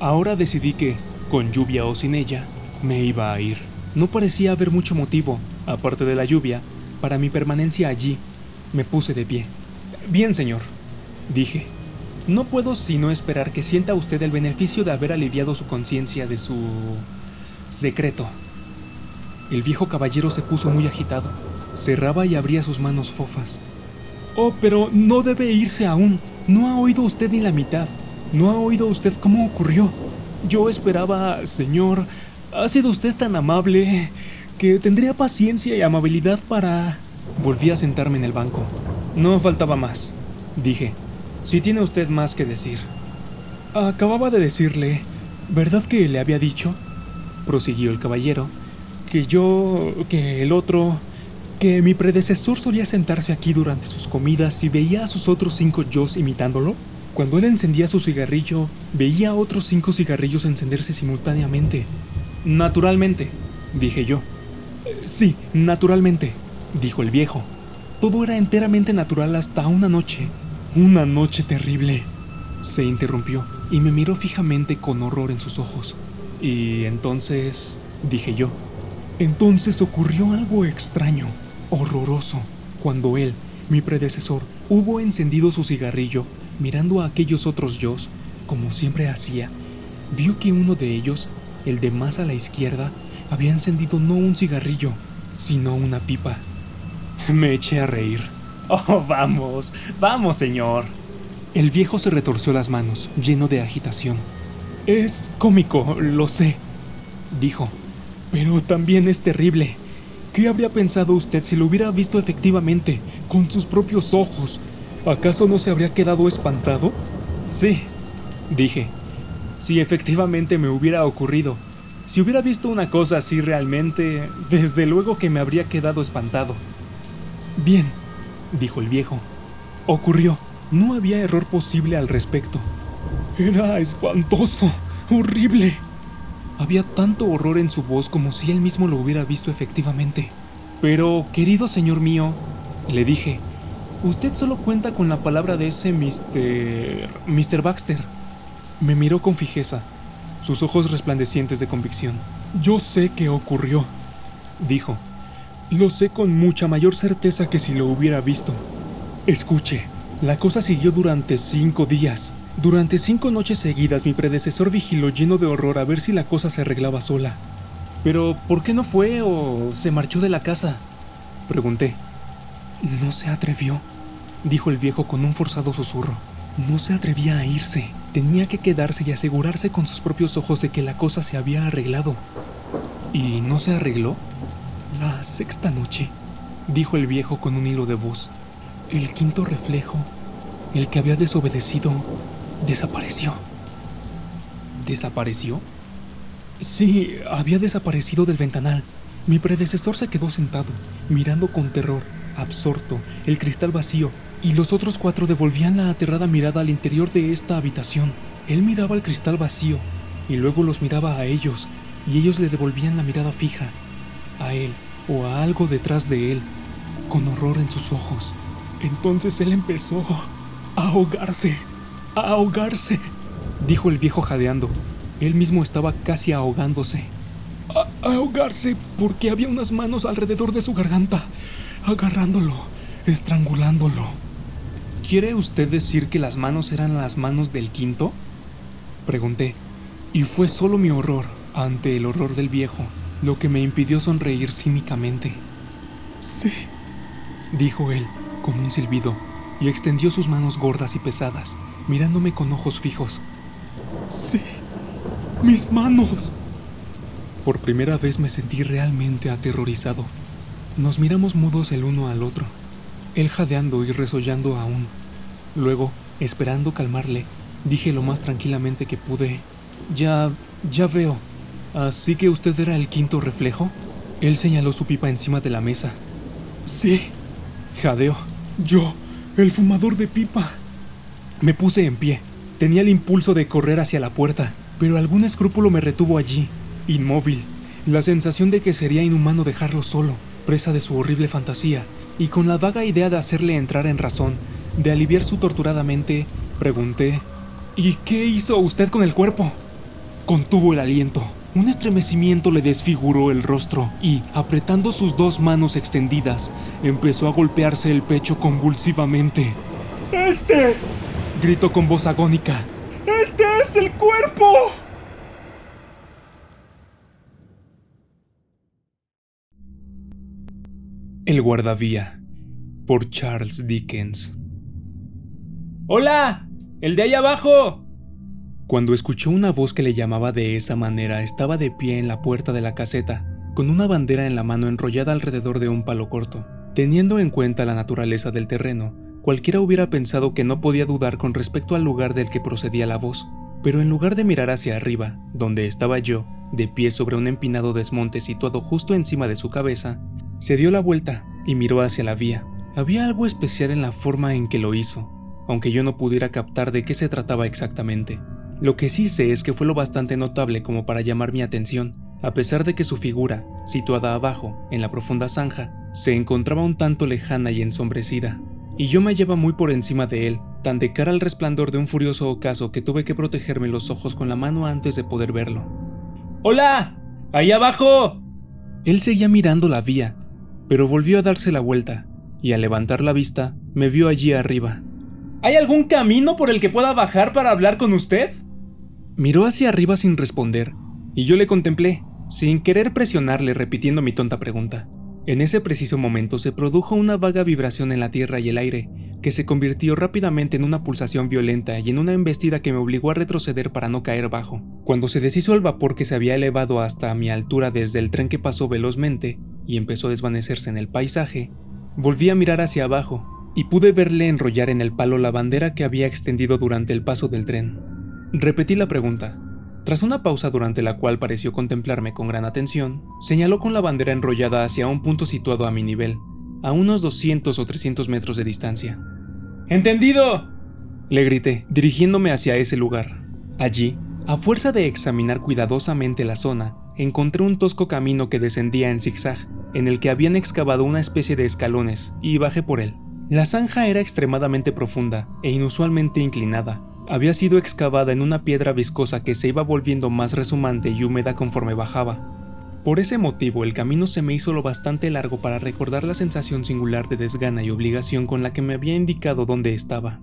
Ahora decidí que, con lluvia o sin ella, me iba a ir. No parecía haber mucho motivo, aparte de la lluvia, para mi permanencia allí. Me puse de pie. Bien, señor, dije. No puedo sino esperar que sienta usted el beneficio de haber aliviado su conciencia de su... secreto. El viejo caballero se puso muy agitado. Cerraba y abría sus manos fofas. Oh, pero no debe irse aún. No ha oído usted ni la mitad. No ha oído usted cómo ocurrió. Yo esperaba, señor... Ha sido usted tan amable que tendría paciencia y amabilidad para... Volví a sentarme en el banco. No faltaba más, dije. Si tiene usted más que decir. Acababa de decirle, ¿verdad que le había dicho?, prosiguió el caballero, que el otro, que mi predecesor solía sentarse aquí durante sus comidas y veía a sus otros 5 yos imitándolo? Cuando él encendía su cigarrillo, veía a otros 5 cigarrillos encenderse simultáneamente. Naturalmente, dije yo. Sí, naturalmente, dijo el viejo. todo era enteramente natural hasta una noche. Una noche terrible. Se interrumpió y me miró fijamente con horror en sus ojos. Y entonces, dije yo, entonces ocurrió algo extraño, horroroso, cuando él, mi predecesor, hubo encendido su cigarrillo, mirando a aquellos otros yos, como siempre hacía, vio que uno de ellos, el de más a la izquierda, había encendido no un cigarrillo, sino una pipa. Me eché a reír. Oh, vamos, vamos, señor. El viejo se retorció las manos, lleno de agitación. Es cómico, lo sé, dijo, pero también es terrible. ¿Qué habría pensado usted si lo hubiera visto efectivamente, con sus propios ojos? ¿Acaso no se habría quedado espantado? Sí, dije. Si efectivamente me hubiera ocurrido, si hubiera visto una cosa así realmente, desde luego que me habría quedado espantado. Bien, dijo el viejo. Ocurrió. No había error posible al respecto. Era espantoso, horrible. Había tanto horror en su voz como si él mismo lo hubiera visto efectivamente. Pero, querido señor mío, le dije, usted solo cuenta con la palabra de ese Mr. Baxter. Me miró con fijeza, sus ojos resplandecientes de convicción. Yo sé qué ocurrió, dijo. Lo sé con mucha mayor certeza que si lo hubiera visto. Escuche, la cosa siguió durante 5 días. Durante 5 noches seguidas mi predecesor vigiló lleno de horror a ver si la cosa se arreglaba sola. ¿Pero por qué no fue o se marchó de la casa?, pregunté. No se atrevió, dijo el viejo con un forzado susurro. No se atrevía a irse. Tenía que quedarse y asegurarse con sus propios ojos de que la cosa se había arreglado. ¿Y no se arregló? La 6ª noche, dijo el viejo con un hilo de voz. El 5.º reflejo, el que había desobedecido, desapareció. ¿Desapareció? Sí, había desaparecido del ventanal. Mi predecesor se quedó sentado, mirando con terror, absorto, el cristal vacío, y los otros 4 devolvían la aterrada mirada al interior de esta habitación. Él miraba el cristal vacío, y luego los miraba a ellos, y ellos le devolvían la mirada fija, a él o a algo detrás de él, con horror en sus ojos. Entonces él empezó a ahogarse, dijo el viejo jadeando. Él mismo estaba casi ahogándose. A ahogarse porque había unas manos alrededor de su garganta, agarrándolo, estrangulándolo. ¿Quiere usted decir que las manos eran las manos del 5.? Pregunté, y fue solo mi horror ante el horror del viejo lo que me impidió sonreír cínicamente. Sí, dijo él con un silbido y extendió sus manos gordas y pesadas, mirándome con ojos fijos. Sí, mis manos. Por primera vez me sentí realmente aterrorizado. Nos miramos mudos el uno al otro, él jadeando y resollando aún. Luego, esperando calmarle, dije lo más tranquilamente que pude: Ya veo. ¿Así que usted era el 5.º reflejo? Él señaló su pipa encima de la mesa. Sí, jadeó. Yo, el fumador de pipa. Me puse en pie. Tenía el impulso de correr hacia la puerta, pero algún escrúpulo me retuvo allí, inmóvil. La sensación de que sería inhumano dejarlo solo, presa de su horrible fantasía, y con la vaga idea de hacerle entrar en razón, de aliviar su torturada mente, pregunté: ¿Y qué hizo usted con el cuerpo? Contuvo el aliento. Un estremecimiento le desfiguró el rostro y, apretando sus 2 manos extendidas, empezó a golpearse el pecho convulsivamente. ¡Este!, gritó con voz agónica. ¡Este es el cuerpo! El guardavía, por Charles Dickens. ¡Hola! ¡El de ahí abajo! Cuando escuchó una voz que le llamaba de esa manera, estaba de pie en la puerta de la caseta, con una bandera en la mano enrollada alrededor de un palo corto. Teniendo en cuenta la naturaleza del terreno, cualquiera hubiera pensado que no podía dudar con respecto al lugar del que procedía la voz, pero en lugar de mirar hacia arriba, donde estaba yo, de pie sobre un empinado desmonte situado justo encima de su cabeza, se dio la vuelta y miró hacia la vía. Había algo especial en la forma en que lo hizo, aunque yo no pudiera captar de qué se trataba exactamente. Lo que sí sé es que fue lo bastante notable como para llamar mi atención, a pesar de que su figura, situada abajo, en la profunda zanja, se encontraba un tanto lejana y ensombrecida, y yo me hallaba muy por encima de él, tan de cara al resplandor de un furioso ocaso que tuve que protegerme los ojos con la mano antes de poder verlo. ¡Hola! ¡Ahí abajo! Él seguía mirando la vía, pero volvió a darse la vuelta, y al levantar la vista, me vio allí arriba. ¿Hay algún camino por el que pueda bajar para hablar con usted? Miró hacia arriba sin responder, y yo le contemplé, sin querer presionarle repitiendo mi tonta pregunta. En ese preciso momento se produjo una vaga vibración en la tierra y el aire, que se convirtió rápidamente en una pulsación violenta y en una embestida que me obligó a retroceder para no caer bajo. Cuando se deshizo el vapor que se había elevado hasta mi altura desde el tren que pasó velozmente y empezó a desvanecerse en el paisaje, volví a mirar hacia abajo y pude verle enrollar en el palo la bandera que había extendido durante el paso del tren. Repetí la pregunta. Tras una pausa durante la cual pareció contemplarme con gran atención, señaló con la bandera enrollada hacia un punto situado a mi nivel, a unos 200 o 300 metros de distancia. ¡Entendido!, le grité, dirigiéndome hacia ese lugar. Allí, a fuerza de examinar cuidadosamente la zona, encontré un tosco camino que descendía en zigzag, en el que habían excavado una especie de escalones, y bajé por él. La zanja era extremadamente profunda e inusualmente inclinada. Había sido excavada en una piedra viscosa que se iba volviendo más rezumante y húmeda conforme bajaba. Por ese motivo, el camino se me hizo lo bastante largo para recordar la sensación singular de desgana y obligación con la que me había indicado dónde estaba.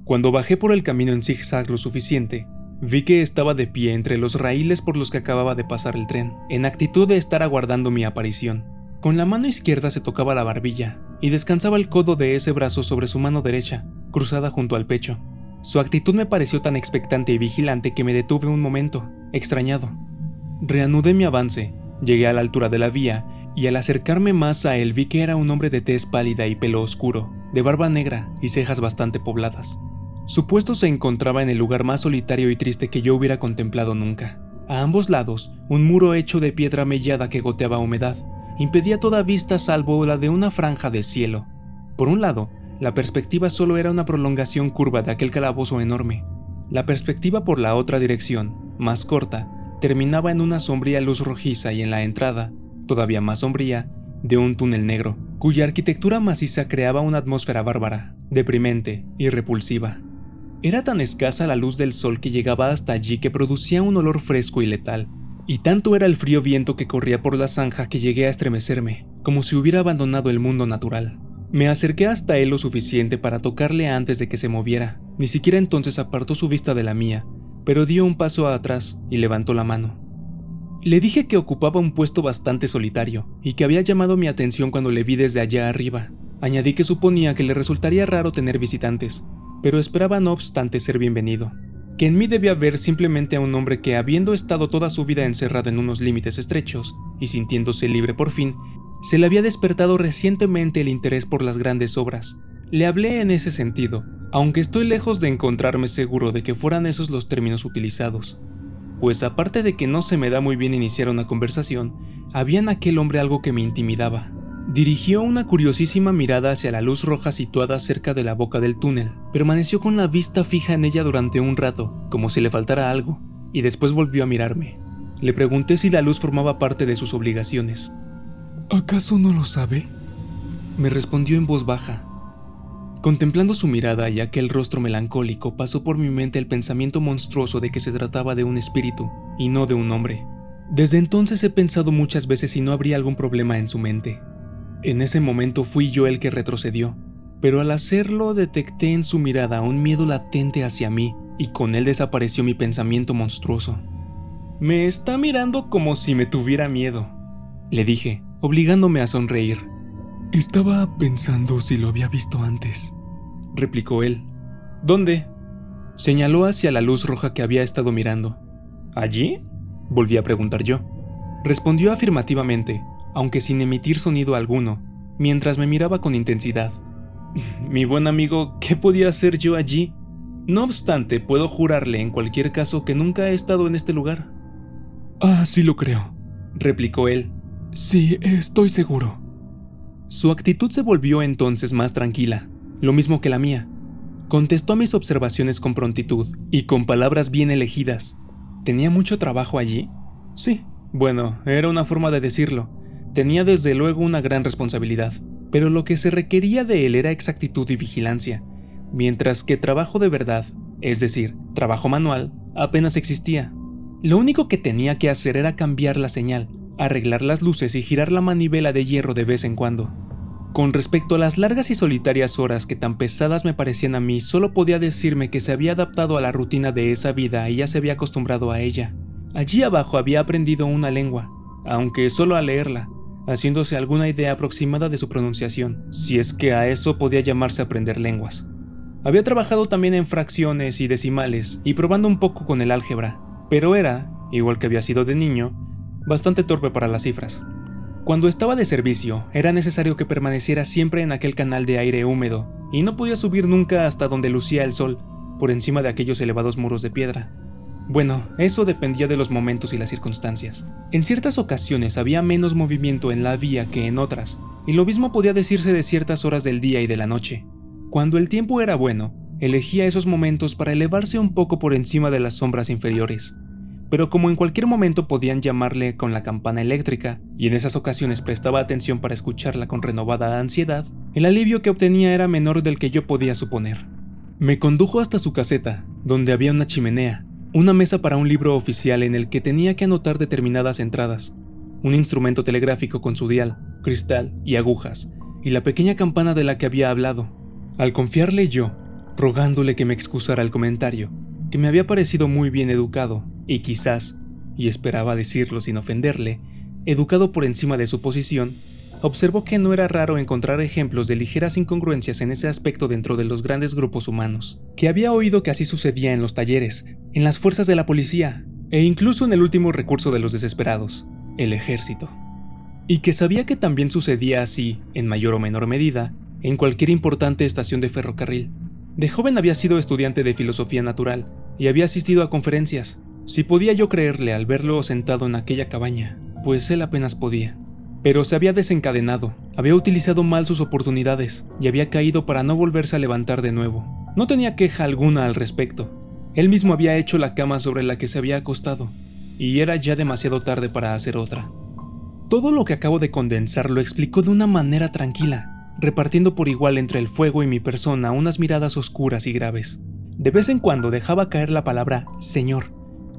Cuando bajé por el camino en zigzag lo suficiente, vi que estaba de pie entre los raíles por los que acababa de pasar el tren, en actitud de estar aguardando mi aparición. Con la mano izquierda se tocaba la barbilla y descansaba el codo de ese brazo sobre su mano derecha, cruzada junto al pecho. Su actitud me pareció tan expectante y vigilante que me detuve un momento, extrañado. Reanudé mi avance, llegué a la altura de la vía y al acercarme más a él vi que era un hombre de tez pálida y pelo oscuro, de barba negra y cejas bastante pobladas. Su puesto se encontraba en el lugar más solitario y triste que yo hubiera contemplado nunca. A ambos lados, un muro hecho de piedra mellada que goteaba humedad impedía toda vista salvo la de una franja de cielo. Por un lado, la perspectiva solo era una prolongación curva de aquel calabozo enorme. La perspectiva por la otra dirección, más corta, terminaba en una sombría luz rojiza y en la entrada, todavía más sombría, de un túnel negro, cuya arquitectura maciza creaba una atmósfera bárbara, deprimente y repulsiva. Era tan escasa la luz del sol que llegaba hasta allí que producía un olor fresco y letal, y tanto era el frío viento que corría por la zanja que llegué a estremecerme, como si hubiera abandonado el mundo natural. Me acerqué hasta él lo suficiente para tocarle antes de que se moviera. Ni siquiera entonces apartó su vista de la mía, pero dio un paso atrás y levantó la mano. Le dije que ocupaba un puesto bastante solitario y que había llamado mi atención cuando le vi desde allá arriba. Añadí que suponía que le resultaría raro tener visitantes, pero esperaba no obstante ser bienvenido. Que en mí debía ver simplemente a un hombre que, habiendo estado toda su vida encerrado en unos límites estrechos y sintiéndose libre por fin, se le había despertado recientemente el interés por las grandes obras. Le hablé en ese sentido, aunque estoy lejos de encontrarme seguro de que fueran esos los términos utilizados. Pues aparte de que no se me da muy bien iniciar una conversación, había en aquel hombre algo que me intimidaba. Dirigió una curiosísima mirada hacia la luz roja situada cerca de la boca del túnel. Permaneció con la vista fija en ella durante un rato, como si le faltara algo, y después volvió a mirarme. Le pregunté si la luz formaba parte de sus obligaciones. ¿Acaso no lo sabe?, me respondió en voz baja. Contemplando su mirada y aquel rostro melancólico, pasó por mi mente el pensamiento monstruoso de que se trataba de un espíritu, y no de un hombre. Desde entonces he pensado muchas veces si no habría algún problema en su mente. En ese momento fui yo el que retrocedió, pero al hacerlo detecté en su mirada un miedo latente hacia mí, y con él desapareció mi pensamiento monstruoso. «Me está mirando como si me tuviera miedo», le dije, obligándome a sonreír. «Estaba pensando si lo había visto antes», replicó él. «¿Dónde?», señaló hacia la luz roja que había estado mirando. «¿Allí?», volví a preguntar yo. Respondió afirmativamente, aunque sin emitir sonido alguno, mientras me miraba con intensidad. Mi buen amigo, ¿qué podía hacer yo allí? No obstante, puedo jurarle en cualquier caso que nunca he estado en este lugar. «Ah, sí lo creo», replicó él. «Sí, estoy seguro». Su actitud se volvió entonces más tranquila, lo mismo que la mía. Contestó a mis observaciones con prontitud y con palabras bien elegidas. ¿Tenía mucho trabajo allí? Sí, bueno, era una forma de decirlo. Tenía desde luego una gran responsabilidad, pero lo que se requería de él era exactitud y vigilancia, mientras que trabajo de verdad, es decir, trabajo manual, apenas existía. Lo único que tenía que hacer era cambiar la señal, arreglar las luces y girar la manivela de hierro de vez en cuando. Con respecto a las largas y solitarias horas que tan pesadas me parecían a mí, solo podía decirme que se había adaptado a la rutina de esa vida y ya se había acostumbrado a ella. Allí abajo había aprendido una lengua, aunque solo a leerla, haciéndose alguna idea aproximada de su pronunciación, si es que a eso podía llamarse aprender lenguas. Había trabajado también en fracciones y decimales y probando un poco con el álgebra, pero era, igual que había sido de niño, bastante torpe para las cifras. Cuando estaba de servicio, era necesario que permaneciera siempre en aquel canal de aire húmedo, y no podía subir nunca hasta donde lucía el sol, por encima de aquellos elevados muros de piedra. Bueno, eso dependía de los momentos y las circunstancias. En ciertas ocasiones había menos movimiento en la vía que en otras, y lo mismo podía decirse de ciertas horas del día y de la noche. Cuando el tiempo era bueno, elegía esos momentos para elevarse un poco por encima de las sombras inferiores. Pero como en cualquier momento podían llamarle con la campana eléctrica, y en esas ocasiones prestaba atención para escucharla con renovada ansiedad, el alivio que obtenía era menor del que yo podía suponer. Me condujo hasta su caseta, donde había una chimenea, una mesa para un libro oficial en el que tenía que anotar determinadas entradas, un instrumento telegráfico con su dial, cristal y agujas, y la pequeña campana de la que había hablado. Al confiarle yo, rogándole que me excusara el comentario, que me había parecido muy bien educado, y quizás, y esperaba decirlo sin ofenderle, educado por encima de su posición, observó que no era raro encontrar ejemplos de ligeras incongruencias en ese aspecto dentro de los grandes grupos humanos, que había oído que así sucedía en los talleres, en las fuerzas de la policía, e incluso en el último recurso de los desesperados, el ejército. Y que sabía que también sucedía así, en mayor o menor medida, en cualquier importante estación de ferrocarril. De joven había sido estudiante de filosofía natural, y había asistido a conferencias. Si podía yo creerle al verlo sentado en aquella cabaña, pues él apenas podía. Pero se había desencadenado, había utilizado mal sus oportunidades y había caído para no volverse a levantar de nuevo. No tenía queja alguna al respecto. Él mismo había hecho la cama sobre la que se había acostado, y era ya demasiado tarde para hacer otra. Todo lo que acabo de condensar lo explicó de una manera tranquila, repartiendo por igual entre el fuego y mi persona unas miradas oscuras y graves. De vez en cuando dejaba caer la palabra «señor»,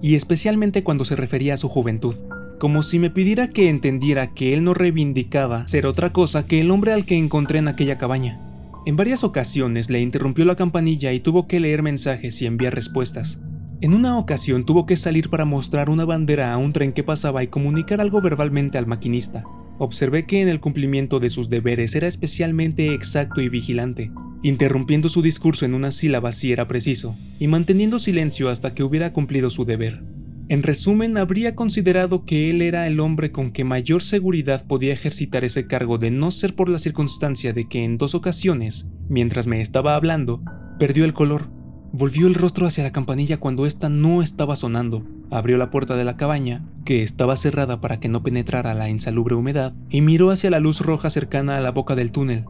y especialmente cuando se refería a su juventud, como si me pidiera que entendiera que él no reivindicaba ser otra cosa que el hombre al que encontré en aquella cabaña. En varias ocasiones le interrumpió la campanilla y tuvo que leer mensajes y enviar respuestas. En una ocasión tuvo que salir para mostrar una bandera a un tren que pasaba y comunicar algo verbalmente al maquinista. Observé que en el cumplimiento de sus deberes era especialmente exacto y vigilante, interrumpiendo su discurso en una sílaba si era preciso, y manteniendo silencio hasta que hubiera cumplido su deber. En resumen, habría considerado que él era el hombre con que mayor seguridad podía ejercitar ese cargo de no ser por la circunstancia de que en 2 ocasiones, mientras me estaba hablando, perdió el color, volvió el rostro hacia la campanilla cuando ésta no estaba sonando, abrió la puerta de la cabaña, que estaba cerrada para que no penetrara la insalubre humedad, y miró hacia la luz roja cercana a la boca del túnel.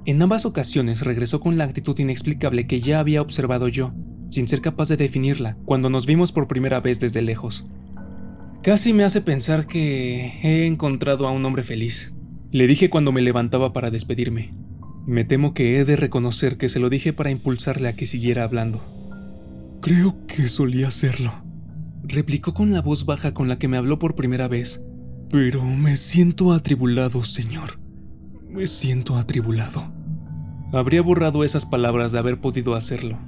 En ambas ocasiones regresó con la actitud inexplicable que ya había observado yo, sin ser capaz de definirla, cuando nos vimos por primera vez desde lejos. Casi me hace pensar que he encontrado a un hombre feliz, le dije cuando me levantaba para despedirme. Me temo que he de reconocer que se lo dije para impulsarle a que siguiera hablando. Creo que solía hacerlo, replicó con la voz baja con la que me habló por primera vez. Pero me siento atribulado, señor. Me siento atribulado. Habría borrado esas palabras de haber podido hacerlo,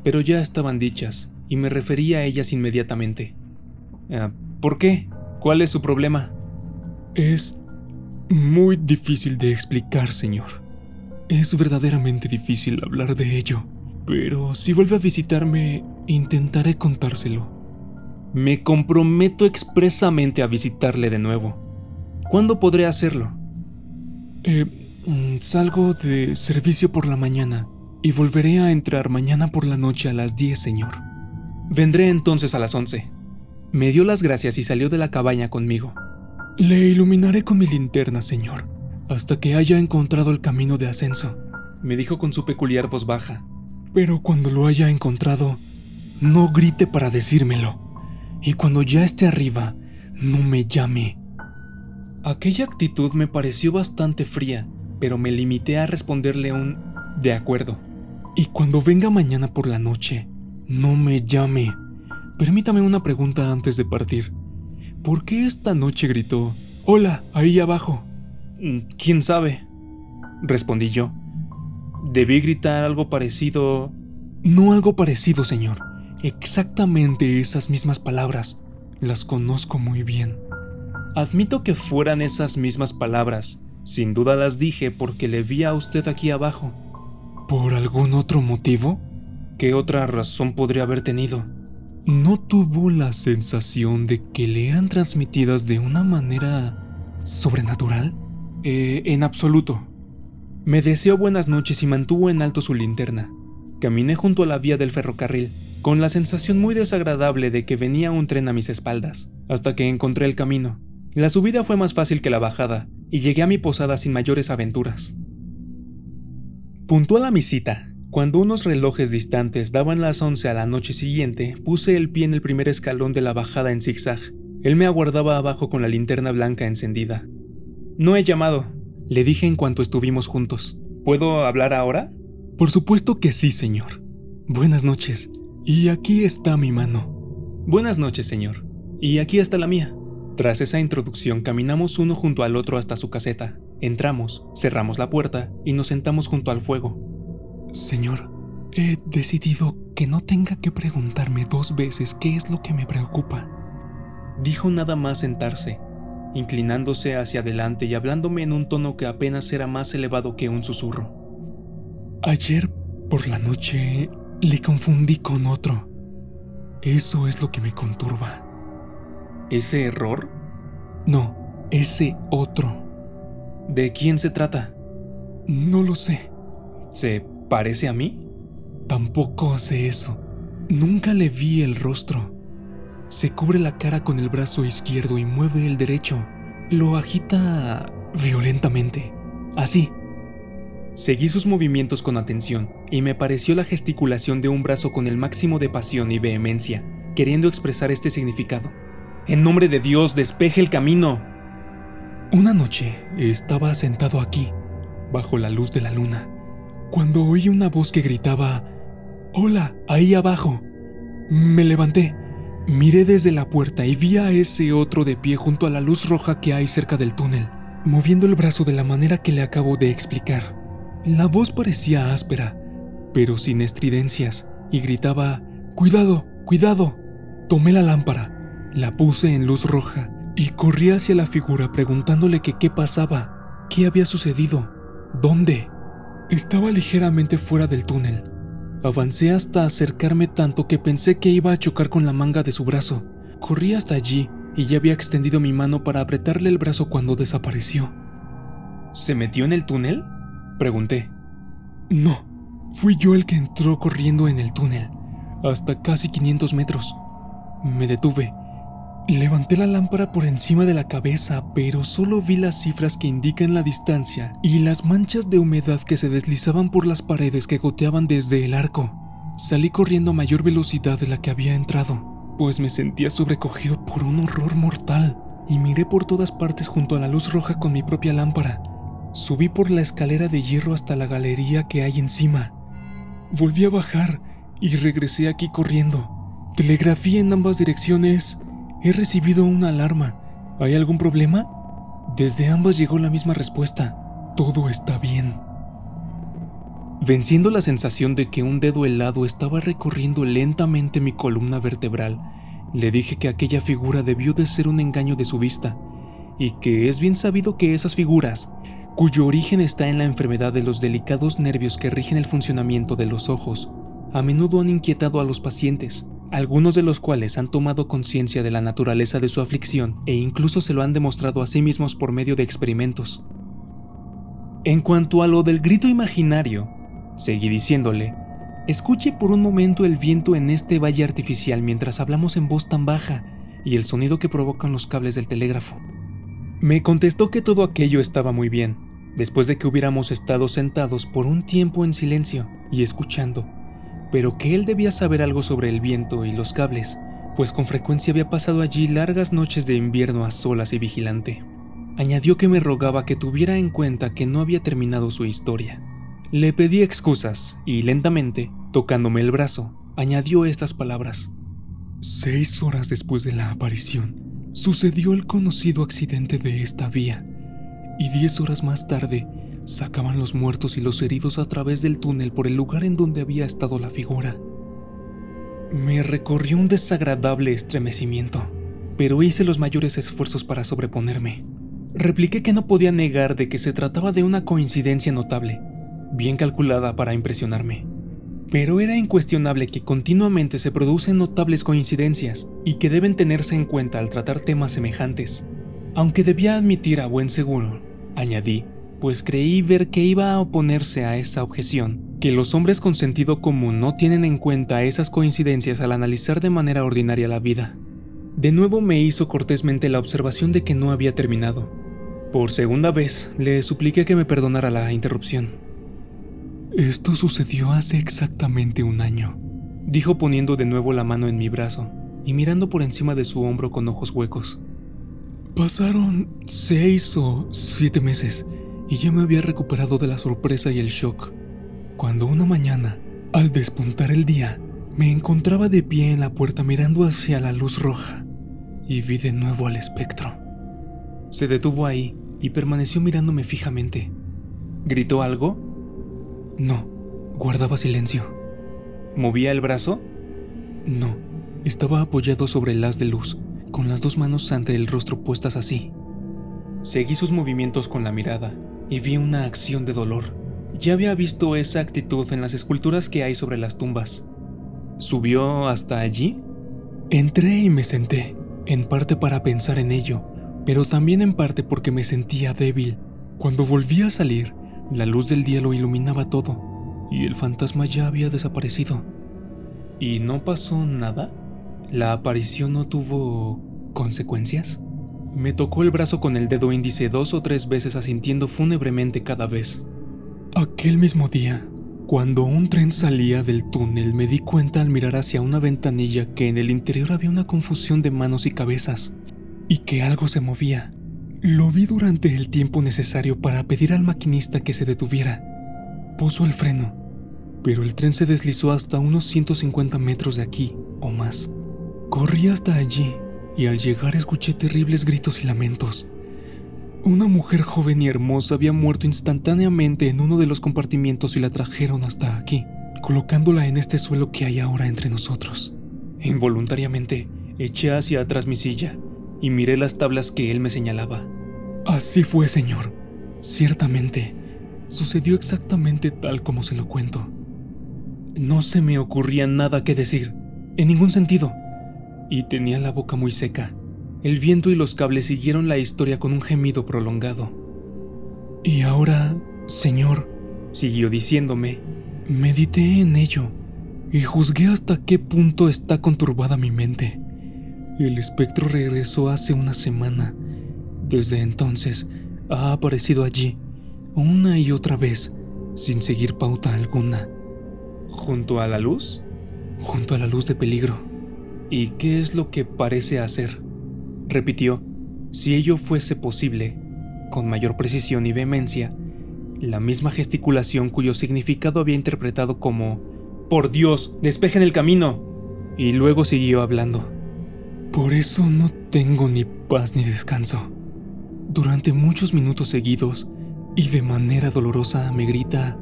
pero ya estaban dichas, y me refería a ellas inmediatamente. ¿Por qué? ¿Cuál es su problema? Es muy difícil de explicar, señor. Es verdaderamente difícil hablar de ello, pero si vuelve a visitarme, intentaré contárselo. Me comprometo expresamente a visitarle de nuevo. ¿Cuándo podré hacerlo? Salgo de servicio por la mañana y volveré a entrar mañana por la noche a las 10, señor. Vendré entonces a las 11. Me dio las gracias y salió de la cabaña conmigo. Le iluminaré con mi linterna, señor, hasta que haya encontrado el camino de ascenso, me dijo con su peculiar voz baja. Pero cuando lo haya encontrado, no grite para decírmelo, y cuando ya esté arriba, no me llame. Aquella actitud me pareció bastante fría, pero me limité a responderle un de acuerdo. Y cuando venga mañana por la noche, no me llame. Permítame una pregunta antes de partir. ¿Por qué esta noche gritó, hola, ahí abajo? ¿Quién sabe?, respondí yo. Debí gritar algo parecido. No algo parecido, señor. Exactamente esas mismas palabras. Las conozco muy bien. Admito que fueran esas mismas palabras. Sin duda las dije porque le vi a usted aquí abajo. ¿Por algún otro motivo? ¿Qué otra razón podría haber tenido? ¿No tuvo la sensación de que le eran transmitidas de una manera sobrenatural? En absoluto. Me deseó buenas noches y mantuvo en alto su linterna. Caminé junto a la vía del ferrocarril, con la sensación muy desagradable de que venía un tren a mis espaldas, hasta que encontré el camino. La subida fue más fácil que la bajada, y llegué a mi posada sin mayores aventuras. Puntual a mi cita, cuando unos relojes distantes daban las 11 a la noche siguiente, puse el pie en el primer escalón de la bajada en zigzag. Él me aguardaba abajo con la linterna blanca encendida. No he llamado, le dije en cuanto estuvimos juntos. ¿Puedo hablar ahora? Por supuesto que sí, señor. Buenas noches. Y aquí está mi mano. Buenas noches, señor. Y aquí está la mía. Tras esa introducción caminamos uno junto al otro hasta su caseta. Entramos, cerramos la puerta y nos sentamos junto al fuego. Señor, he decidido que no tenga que preguntarme 2 veces qué es lo que me preocupa. Dijo nada más sentarse, inclinándose hacia adelante y hablándome en un tono que apenas era más elevado que un susurro. Ayer por la noche le confundí con otro. Eso es lo que me conturba. ¿Ese error? No, ese otro. ¿De quién se trata? No lo sé. ¿Se parece a mí? Tampoco sé eso. Nunca le vi el rostro. Se cubre la cara con el brazo izquierdo y mueve el derecho. Lo agita violentamente. Así. Seguí sus movimientos con atención y me pareció la gesticulación de un brazo con el máximo de pasión y vehemencia, queriendo expresar este significado. ¡En nombre de Dios, despeje el camino! Una noche estaba sentado aquí, bajo la luz de la luna, cuando oí una voz que gritaba, «¡Hola, ahí abajo!». Me levanté, miré desde la puerta y vi a ese otro de pie junto a la luz roja que hay cerca del túnel, moviendo el brazo de la manera que le acabo de explicar. La voz parecía áspera, pero sin estridencias, y gritaba, «¡Cuidado, cuidado!». Tomé la lámpara, la puse en luz roja y corrí hacia la figura preguntándole que qué pasaba, qué había sucedido, dónde. Estaba ligeramente fuera del túnel. Avancé hasta acercarme tanto que pensé que iba a chocar con la manga de su brazo. Corrí hasta allí y ya había extendido mi mano para apretarle el brazo cuando desapareció. ¿Se metió en el túnel?, pregunté. No, fui yo el que entró corriendo en el túnel, hasta casi 500 metros. Me detuve. Levanté la lámpara por encima de la cabeza, pero solo vi las cifras que indican la distancia y las manchas de humedad que se deslizaban por las paredes que goteaban desde el arco. Salí corriendo a mayor velocidad de la que había entrado, pues me sentía sobrecogido por un horror mortal, y miré por todas partes junto a la luz roja con mi propia lámpara. Subí por la escalera de hierro hasta la galería que hay encima. Volví a bajar y regresé aquí corriendo. Telegrafié en ambas direcciones. He recibido una alarma. ¿Hay algún problema? Desde ambas llegó la misma respuesta. Todo está bien. Venciendo la sensación de que un dedo helado estaba recorriendo lentamente mi columna vertebral, le dije que aquella figura debió de ser un engaño de su vista, y que es bien sabido que esas figuras, cuyo origen está en la enfermedad de los delicados nervios que rigen el funcionamiento de los ojos, a menudo han inquietado a los pacientes, algunos de los cuales han tomado conciencia de la naturaleza de su aflicción e incluso se lo han demostrado a sí mismos por medio de experimentos. En cuanto a lo del grito imaginario, seguí diciéndole, escuche por un momento el viento en este valle artificial mientras hablamos en voz tan baja y el sonido que provocan los cables del telégrafo. Me contestó que todo aquello estaba muy bien, después de que hubiéramos estado sentados por un tiempo en silencio y escuchando, pero que él debía saber algo sobre el viento y los cables, pues con frecuencia había pasado allí largas noches de invierno a solas y vigilante. Añadió que me rogaba que tuviera en cuenta que no había terminado su historia. Le pedí excusas y lentamente, tocándome el brazo, añadió estas palabras. 6 horas después de la aparición, sucedió el conocido accidente de esta vía, y 10 horas más tarde, sacaban los muertos y los heridos a través del túnel por el lugar en donde había estado la figura. Me recorrió un desagradable estremecimiento, pero hice los mayores esfuerzos para sobreponerme. Repliqué que no podía negar de que se trataba de una coincidencia notable, bien calculada para impresionarme. Pero era incuestionable que continuamente se producen notables coincidencias y que deben tenerse en cuenta al tratar temas semejantes. Aunque debía admitir a buen seguro, añadí, pues creí ver que iba a oponerse a esa objeción, que los hombres con sentido común no tienen en cuenta esas coincidencias al analizar de manera ordinaria la vida. De nuevo me hizo cortésmente la observación de que no había terminado. Por segunda vez, le supliqué que me perdonara la interrupción. Esto sucedió hace exactamente 1 año, dijo poniendo de nuevo la mano en mi brazo y mirando por encima de su hombro con ojos huecos. Pasaron 6 o 7 meses y ya me había recuperado de la sorpresa y el shock, cuando una mañana, al despuntar el día, me encontraba de pie en la puerta mirando hacia la luz roja y vi de nuevo al espectro. Se detuvo ahí y permaneció mirándome fijamente. ¿Gritó algo? No, guardaba silencio. ¿Movía el brazo? No, estaba apoyado sobre el haz de luz, con las 2 manos ante el rostro puestas así. Seguí sus movimientos con la mirada y vi una acción de dolor. Ya había visto esa actitud en las esculturas que hay sobre las tumbas. ¿Subió hasta allí? Entré y me senté, en parte para pensar en ello, pero también en parte porque me sentía débil. Cuando volví a salir, la luz del día lo iluminaba todo, y el fantasma ya había desaparecido. ¿Y no pasó nada? ¿La aparición no tuvo consecuencias? Me tocó el brazo con el dedo índice 2 o 3 veces asintiendo fúnebremente cada vez. Aquel mismo día, cuando un tren salía del túnel, me di cuenta al mirar hacia una ventanilla que en el interior había una confusión de manos y cabezas, y que algo se movía. Lo vi durante el tiempo necesario para pedir al maquinista que se detuviera. Puso el freno, pero el tren se deslizó hasta unos 150 metros de aquí, o más. Corrí hasta allí, y al llegar escuché terribles gritos y lamentos. Una mujer joven y hermosa había muerto instantáneamente en uno de los compartimientos y la trajeron hasta aquí, colocándola en este suelo que hay ahora entre nosotros. Involuntariamente, eché hacia atrás mi silla y miré las tablas que él me señalaba. Así fue, señor. Ciertamente, sucedió exactamente tal como se lo cuento. No se me ocurría nada que decir, en ningún sentido, y tenía la boca muy seca. El viento y los cables siguieron la historia con un gemido prolongado. Y ahora, señor, siguió diciéndome, medité en ello y juzgué hasta qué punto está conturbada mi mente. El espectro regresó hace una semana. Desde entonces ha aparecido allí, una y otra vez, sin seguir pauta alguna. ¿Junto a la luz? Junto a la luz de peligro. ¿Y qué es lo que parece hacer? Repitió, si ello fuese posible, con mayor precisión y vehemencia, la misma gesticulación cuyo significado había interpretado como «¡Por Dios, despejen el camino!» Y luego siguió hablando. Por eso no tengo ni paz ni descanso. Durante muchos minutos seguidos, y de manera dolorosa, me grita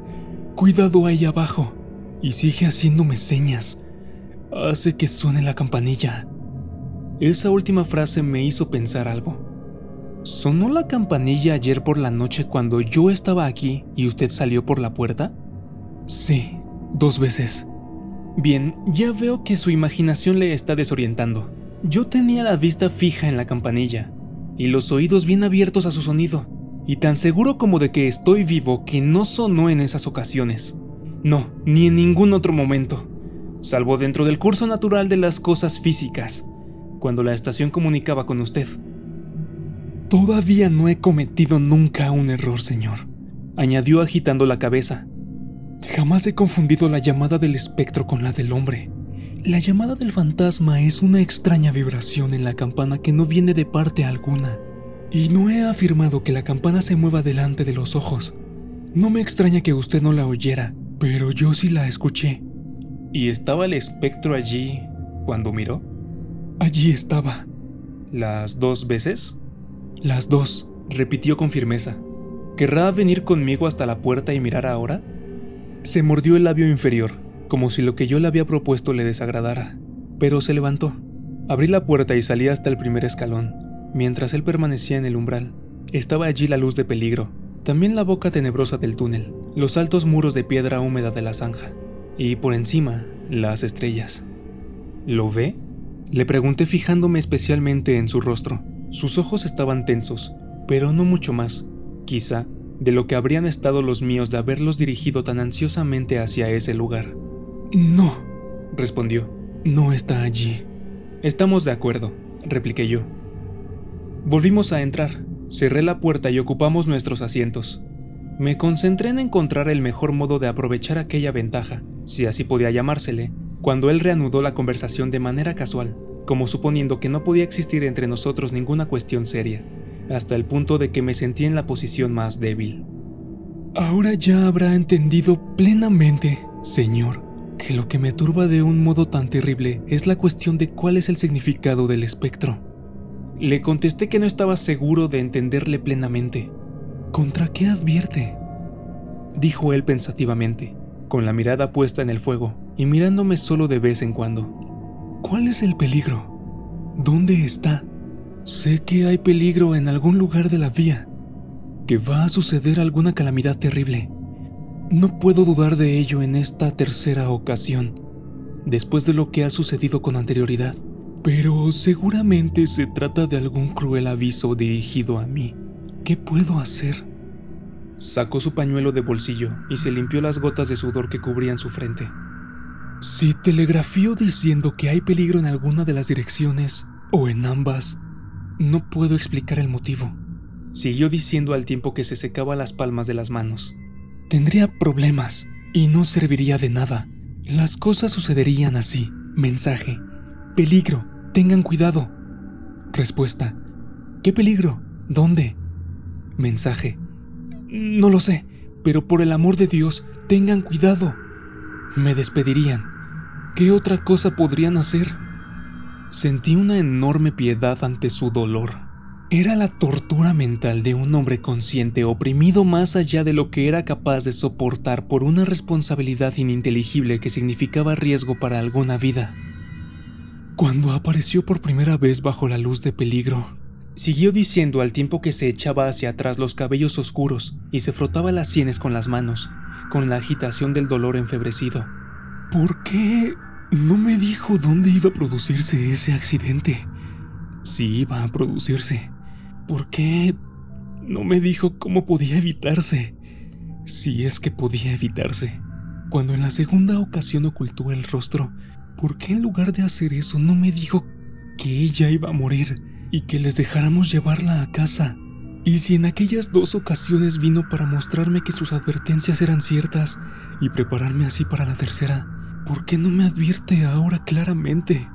«¡Cuidado ahí abajo!» y sigue haciéndome señas. Hace que suene la campanilla. Esa última frase me hizo pensar algo. ¿Sonó la campanilla ayer por la noche cuando yo estaba aquí y usted salió por la puerta? Sí, 2 veces. Bien, ya veo que su imaginación le está desorientando. Yo tenía la vista fija en la campanilla y los oídos bien abiertos a su sonido, y tan seguro como de que estoy vivo que no sonó en esas ocasiones. No, ni en ningún otro momento, salvo dentro del curso natural de las cosas físicas, cuando la estación comunicaba con usted. Todavía no he cometido nunca un error, señor, añadió agitando la cabeza. Jamás he confundido la llamada del espectro con la del hombre. La llamada del fantasma es una extraña vibración en la campana que no viene de parte alguna. Y no he afirmado que la campana se mueva delante de los ojos. No me extraña que usted no la oyera, pero yo sí la escuché. ¿Y estaba el espectro allí cuando miró? Allí estaba. ¿Las 2 veces? Las 2, repitió con firmeza. ¿Querrá venir conmigo hasta la puerta y mirar ahora? Se mordió el labio inferior, como si lo que yo le había propuesto le desagradara, pero se levantó. Abrí la puerta y salí hasta el primer escalón. Mientras él permanecía en el umbral, estaba allí la luz de peligro, también la boca tenebrosa del túnel, los altos muros de piedra húmeda de la zanja, y por encima, las estrellas. ¿Lo ve?, le pregunté fijándome especialmente en su rostro. Sus ojos estaban tensos, pero no mucho más, quizá, de lo que habrían estado los míos de haberlos dirigido tan ansiosamente hacia ese lugar. No, respondió, no está allí. Estamos de acuerdo, repliqué yo. Volvimos a entrar, cerré la puerta y ocupamos nuestros asientos. Me concentré en encontrar el mejor modo de aprovechar aquella ventaja, si así podía llamársele, cuando él reanudó la conversación de manera casual, como suponiendo que no podía existir entre nosotros ninguna cuestión seria, hasta el punto de que me sentí en la posición más débil. Ahora ya habrá entendido plenamente, señor, que lo que me turba de un modo tan terrible es la cuestión de cuál es el significado del espectro. Le contesté que no estaba seguro de entenderle plenamente. ¿Contra qué advierte?, dijo él pensativamente, con la mirada puesta en el fuego y mirándome solo de vez en cuando. ¿Cuál es el peligro? ¿Dónde está? Sé que hay peligro en algún lugar de la vía, que va a suceder alguna calamidad terrible. No puedo dudar de ello en esta tercera ocasión, después de lo que ha sucedido con anterioridad, pero seguramente se trata de algún cruel aviso dirigido a mí. ¿Qué puedo hacer? Sacó su pañuelo de bolsillo y se limpió las gotas de sudor que cubrían su frente. Si telegrafío diciendo que hay peligro en alguna de las direcciones, o en ambas, no puedo explicar el motivo, siguió diciendo al tiempo que se secaba las palmas de las manos. Tendría problemas y no serviría de nada. Las cosas sucederían así. Mensaje: peligro, tengan cuidado. Respuesta: ¿qué peligro? ¿Dónde? Mensaje: no lo sé, pero por el amor de Dios, tengan cuidado. Me despedirían. ¿Qué otra cosa podrían hacer? Sentí una enorme piedad ante su dolor. Era la tortura mental de un hombre consciente oprimido más allá de lo que era capaz de soportar por una responsabilidad ininteligible que significaba riesgo para alguna vida. Cuando apareció por primera vez bajo la luz de peligro, siguió diciendo al tiempo que se echaba hacia atrás los cabellos oscuros y se frotaba las sienes con las manos, con la agitación del dolor enfebrecido. ¿Por qué no me dijo dónde iba a producirse ese accidente? Si iba a producirse. ¿Por qué no me dijo cómo podía evitarse? Si es que podía evitarse. Cuando en la segunda ocasión ocultó el rostro, ¿por qué en lugar de hacer eso no me dijo que ella iba a morir y que les dejáramos llevarla a casa? Y si en aquellas 2 ocasiones vino para mostrarme que sus advertencias eran ciertas y prepararme así para la tercera, ¿por qué no me advierte ahora claramente?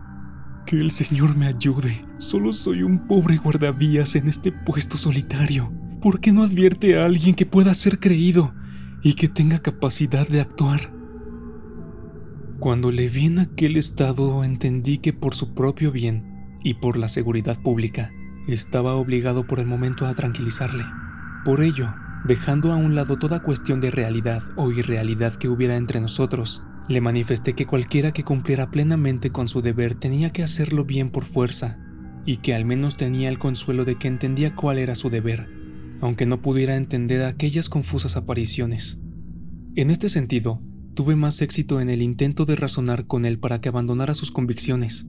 Que el Señor me ayude. Solo soy un pobre guardavías en este puesto solitario. ¿Por qué no advierte a alguien que pueda ser creído y que tenga capacidad de actuar? Cuando le vi en aquel estado, entendí que por su propio bien y por la seguridad pública, estaba obligado por el momento a tranquilizarle. Por ello, dejando a un lado toda cuestión de realidad o irrealidad que hubiera entre nosotros, le manifesté que cualquiera que cumpliera plenamente con su deber tenía que hacerlo bien por fuerza, y que al menos tenía el consuelo de que entendía cuál era su deber, aunque no pudiera entender aquellas confusas apariciones. En este sentido, tuve más éxito en el intento de razonar con él para que abandonara sus convicciones.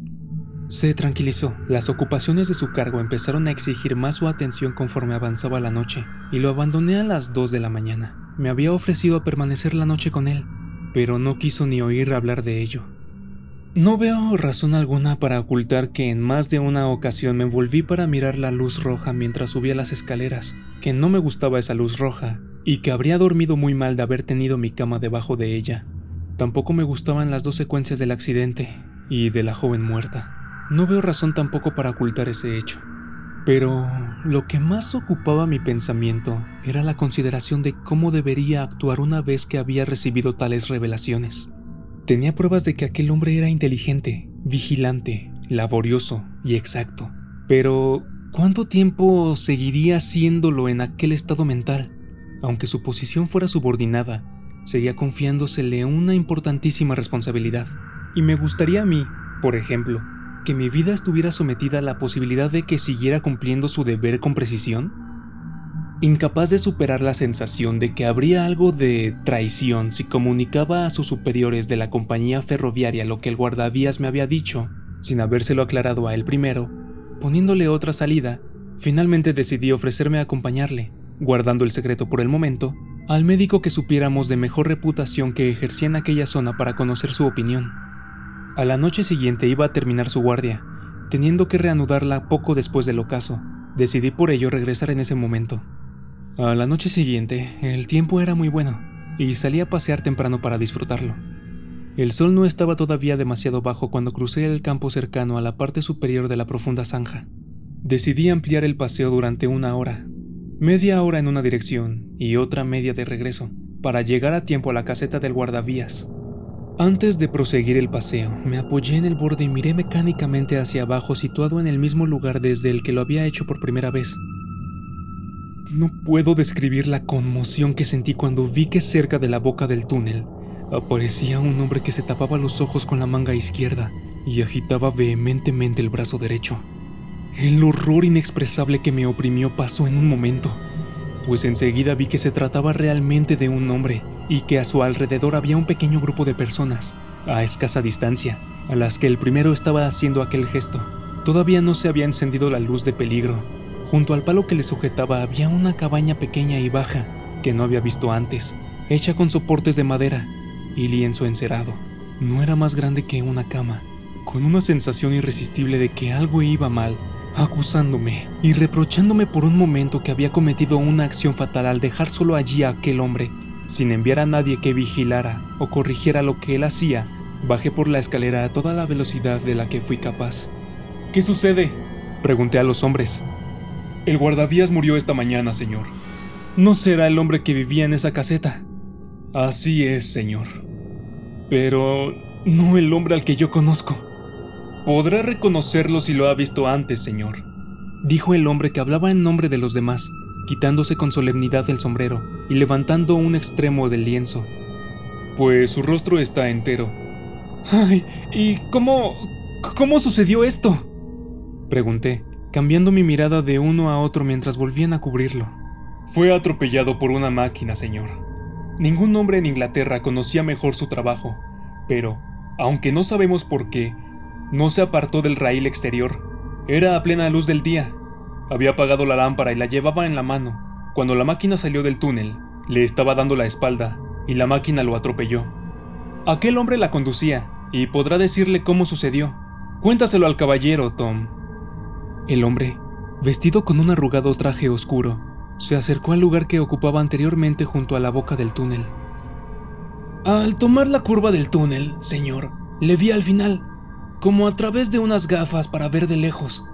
Se tranquilizó. Las ocupaciones de su cargo empezaron a exigir más su atención conforme avanzaba la noche, y lo abandoné a las 2 de la mañana. Me había ofrecido permanecer la noche con él, pero no quiso ni oír hablar de ello. No veo razón alguna para ocultar que en más de una ocasión me volví para mirar la luz roja mientras subía las escaleras, que no me gustaba esa luz roja, y que habría dormido muy mal de haber tenido mi cama debajo de ella. Tampoco me gustaban las 2 secuencias del accidente y de la joven muerta. No veo razón tampoco para ocultar ese hecho. Pero lo que más ocupaba mi pensamiento era la consideración de cómo debería actuar una vez que había recibido tales revelaciones. Tenía pruebas de que aquel hombre era inteligente, vigilante, laborioso y exacto. Pero, ¿cuánto tiempo seguiría haciéndolo en aquel estado mental? Aunque su posición fuera subordinada, seguía confiándosele una importantísima responsabilidad. Y me gustaría a mí, por ejemplo, que mi vida estuviera sometida a la posibilidad de que siguiera cumpliendo su deber con precisión. Incapaz de superar la sensación de que habría algo de traición si comunicaba a sus superiores de la compañía ferroviaria lo que el guardavías me había dicho, sin habérselo aclarado a él primero, poniéndole otra salida, finalmente decidí ofrecerme a acompañarle, guardando el secreto por el momento, al médico que supiéramos de mejor reputación que ejercía en aquella zona para conocer su opinión. A la noche siguiente iba a terminar su guardia, teniendo que reanudarla poco después del ocaso. Decidí por ello regresar en ese momento. A la noche siguiente, el tiempo era muy bueno, y salí a pasear temprano para disfrutarlo. El sol no estaba todavía demasiado bajo cuando crucé el campo cercano a la parte superior de la profunda zanja. Decidí ampliar el paseo durante 1 hora, media hora en una dirección y otra media de regreso, para llegar a tiempo a la caseta del guardavías. Antes de proseguir el paseo, me apoyé en el borde y miré mecánicamente hacia abajo, situado en el mismo lugar desde el que lo había hecho por primera vez. No puedo describir la conmoción que sentí cuando vi que cerca de la boca del túnel aparecía un hombre que se tapaba los ojos con la manga izquierda y agitaba vehementemente el brazo derecho. El horror inexpresable que me oprimió pasó en un momento, pues enseguida vi que se trataba realmente de un hombre y que a su alrededor había un pequeño grupo de personas, a escasa distancia, a las que el primero estaba haciendo aquel gesto. Todavía no se había encendido la luz de peligro. Junto al palo que le sujetaba había una cabaña pequeña y baja, que no había visto antes, hecha con soportes de madera y lienzo encerado. No era más grande que una cama, con una sensación irresistible de que algo iba mal, acusándome y reprochándome por un momento que había cometido una acción fatal al dejar solo allí a aquel hombre, sin enviar a nadie que vigilara o corrigiera lo que él hacía. Bajé por la escalera a toda la velocidad de la que fui capaz. ¿Qué sucede?, pregunté a los hombres. El guardavías murió esta mañana, señor. ¿No será el hombre que vivía en esa caseta? Así es, señor. Pero no el hombre al que yo conozco. Podrá reconocerlo si lo ha visto antes, señor, dijo el hombre que hablaba en nombre de los demás, quitándose con solemnidad el sombrero y levantando un extremo del lienzo. Pues su rostro está entero. ¡Ay! ¿Y cómo sucedió esto?, pregunté, cambiando mi mirada de uno a otro mientras volvían a cubrirlo. Fue atropellado por una máquina, señor. Ningún hombre en Inglaterra conocía mejor su trabajo, pero, aunque no sabemos por qué, no se apartó del raíl exterior. Era a plena luz del día. Había apagado la lámpara y la llevaba en la mano. Cuando la máquina salió del túnel, le estaba dando la espalda y la máquina lo atropelló. Aquel hombre la conducía y podrá decirle cómo sucedió. Cuéntaselo al caballero, Tom. El hombre, vestido con un arrugado traje oscuro, se acercó al lugar que ocupaba anteriormente junto a la boca del túnel. Al tomar la curva del túnel, señor, le vi al final, como a través de unas gafas para ver de lejos.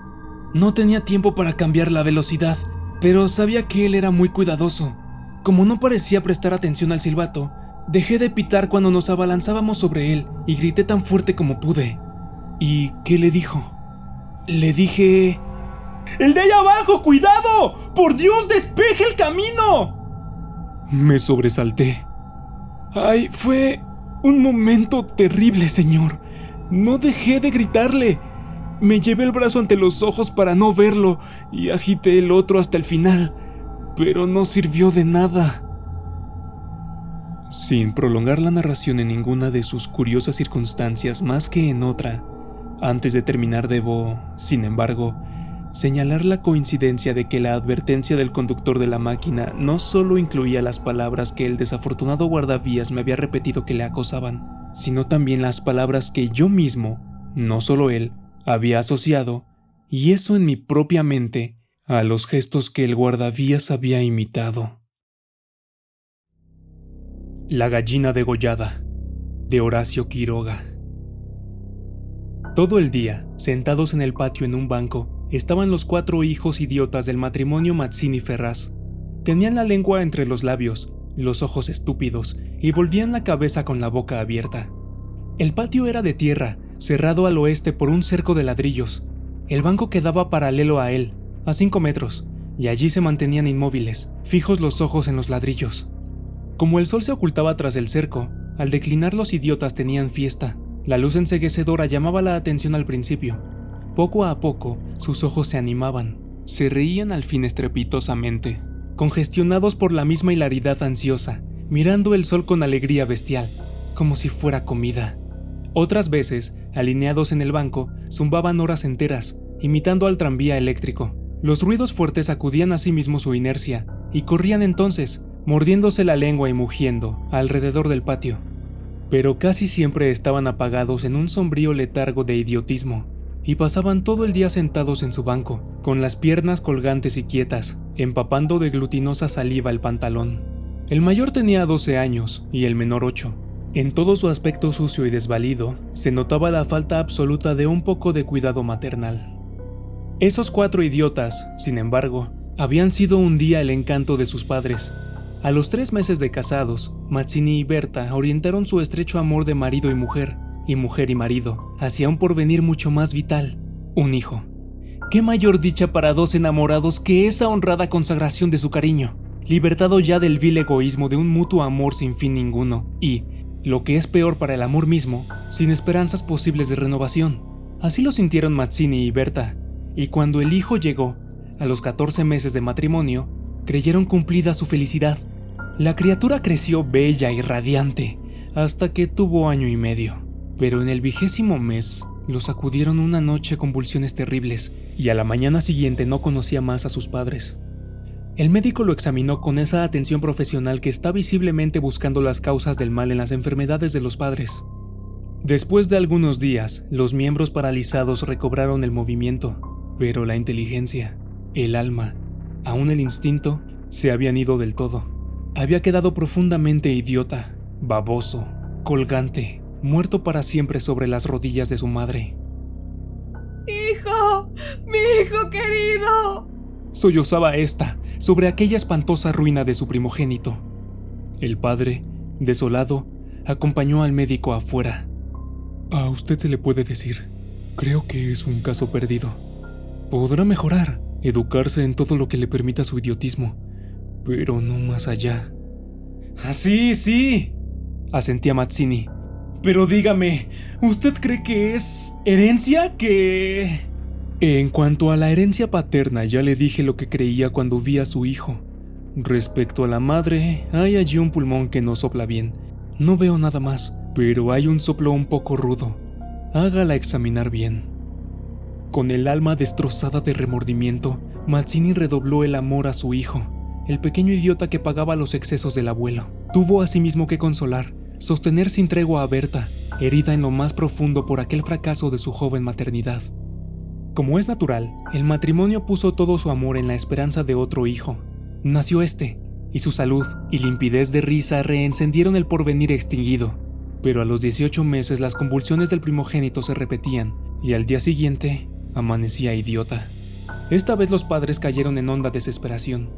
No tenía tiempo para cambiar la velocidad, pero sabía que él era muy cuidadoso. Como no parecía prestar atención al silbato, dejé de pitar cuando nos abalanzábamos sobre él y grité tan fuerte como pude. ¿Y qué le dijo? Le dije... ¡El de allá abajo! ¡Cuidado! ¡Por Dios, despeje el camino! Me sobresalté. ¡Ay, fue un momento terrible, señor! No dejé de gritarle. Me llevé el brazo ante los ojos para no verlo y agité el otro hasta el final, pero no sirvió de nada. Sin prolongar la narración en ninguna de sus curiosas circunstancias más que en otra, antes de terminar debo, sin embargo, señalar la coincidencia de que la advertencia del conductor de la máquina no solo incluía las palabras que el desafortunado guardavías me había repetido que le acosaban, sino también las palabras que yo mismo, no solo él, había asociado, y eso en mi propia mente, a los gestos que el guardavías había imitado. La gallina degollada, de Horacio Quiroga. Todo el día, sentados en el patio en un banco, estaban los 4 hijos idiotas del matrimonio Mazzini-Ferraz. Tenían la lengua entre los labios, los ojos estúpidos y volvían la cabeza con la boca abierta. El patio era de tierra, cerrado al oeste por un cerco de ladrillos. El banco quedaba paralelo a él, a 5 metros, y allí se mantenían inmóviles, fijos los ojos en los ladrillos. Como el sol se ocultaba tras el cerco, al declinar los idiotas tenían fiesta. La luz enceguecedora llamaba la atención al principio. Poco a poco, sus ojos se animaban. Se reían al fin estrepitosamente, congestionados por la misma hilaridad ansiosa, mirando el sol con alegría bestial, como si fuera comida. Otras veces, alineados en el banco, zumbaban horas enteras, imitando al tranvía eléctrico. Los ruidos fuertes sacudían a sí mismo su inercia, y corrían entonces, mordiéndose la lengua y mugiendo, alrededor del patio. Pero casi siempre estaban apagados en un sombrío letargo de idiotismo, y pasaban todo el día sentados en su banco, con las piernas colgantes y quietas, empapando de glutinosa saliva el pantalón. El mayor tenía 12 años y el menor 8. En todo su aspecto sucio y desvalido, se notaba la falta absoluta de un poco de cuidado maternal. Esos 4 idiotas, sin embargo, habían sido un día el encanto de sus padres. A los 3 meses de casados, Mazzini y Berta orientaron su estrecho amor de marido y mujer y marido, hacia un porvenir mucho más vital, un hijo. ¿Qué mayor dicha para 2 enamorados que esa honrada consagración de su cariño, libertado ya del vil egoísmo de un mutuo amor sin fin ninguno y, lo que es peor para el amor mismo, sin esperanzas posibles de renovación? Así lo sintieron Mazzini y Berta, y cuando el hijo llegó, a los 14 meses de matrimonio, creyeron cumplida su felicidad. La criatura creció bella y radiante, hasta que tuvo 1 año y medio. Pero en el 20º mes, lo sacudieron una noche convulsiones terribles, y a la mañana siguiente no conocía más a sus padres. El médico lo examinó con esa atención profesional que está visiblemente buscando las causas del mal en las enfermedades de los padres. Después de algunos días, los miembros paralizados recobraron el movimiento, pero la inteligencia, el alma, aún el instinto, se habían ido del todo. Había quedado profundamente idiota, baboso, colgante, muerto para siempre sobre las rodillas de su madre. ¡Hijo! ¡Mi hijo querido! Sollozaba ésta sobre aquella espantosa ruina de su primogénito. El padre, desolado, acompañó al médico afuera. A usted se le puede decir, creo que es un caso perdido. Podrá mejorar, educarse en todo lo que le permita su idiotismo, pero no más allá. ¡Sí, sí!, asentía Mazzini. Pero dígame, ¿usted cree que es herencia? ¿Que...? En cuanto a la herencia paterna, ya le dije lo que creía cuando vi a su hijo. Respecto a la madre, hay allí un pulmón que no sopla bien. No veo nada más, pero hay un soplo un poco rudo. Hágala examinar bien. Con el alma destrozada de remordimiento, Mazzini redobló el amor a su hijo, el pequeño idiota que pagaba los excesos del abuelo. Tuvo asimismo que consolar, sostener sin tregua a Berta, herida en lo más profundo por aquel fracaso de su joven maternidad. Como es natural, el matrimonio puso todo su amor en la esperanza de otro hijo. Nació este, y su salud y limpidez de risa reencendieron el porvenir extinguido. Pero a los 18 meses las convulsiones del primogénito se repetían, y al día siguiente amanecía idiota. Esta vez los padres cayeron en honda desesperación.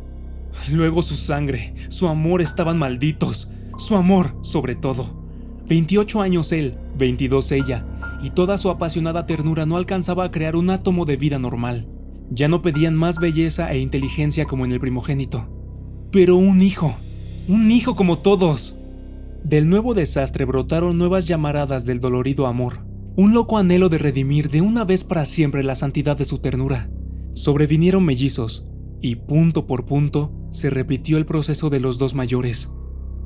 Luego su sangre, su amor estaban malditos. Su amor, sobre todo. 28 años él, 22 ella, y toda su apasionada ternura no alcanzaba a crear un átomo de vida normal. Ya no pedían más belleza e inteligencia como en el primogénito. Pero un hijo como todos. Del nuevo desastre brotaron nuevas llamaradas del dolorido amor, un loco anhelo de redimir de una vez para siempre la santidad de su ternura. Sobrevinieron mellizos, y punto por punto se repitió el proceso de los 2 mayores.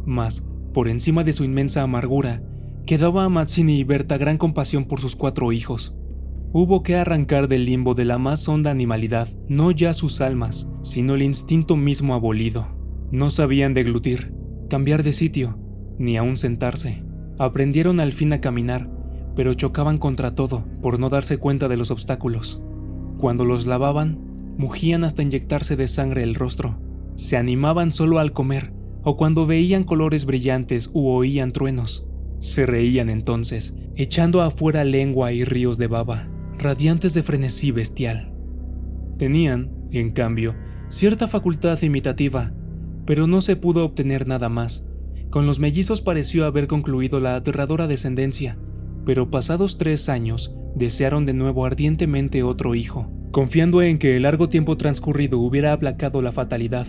Mas, por encima de su inmensa amargura, quedaba a Mazzini y Berta gran compasión por sus 4 hijos. Hubo que arrancar del limbo de la más honda animalidad, no ya sus almas, sino el instinto mismo abolido. No sabían deglutir, cambiar de sitio, ni aún sentarse. Aprendieron al fin a caminar, pero chocaban contra todo por no darse cuenta de los obstáculos. Cuando los lavaban, mugían hasta inyectarse de sangre el rostro. Se animaban solo al comer, o cuando veían colores brillantes u oían truenos. Se reían entonces, echando afuera lengua y ríos de baba, radiantes de frenesí bestial. Tenían, en cambio, cierta facultad imitativa, pero no se pudo obtener nada más. Con los mellizos pareció haber concluido la aterradora descendencia, pero pasados 3 años, desearon de nuevo ardientemente otro hijo, confiando en que el largo tiempo transcurrido hubiera aplacado la fatalidad.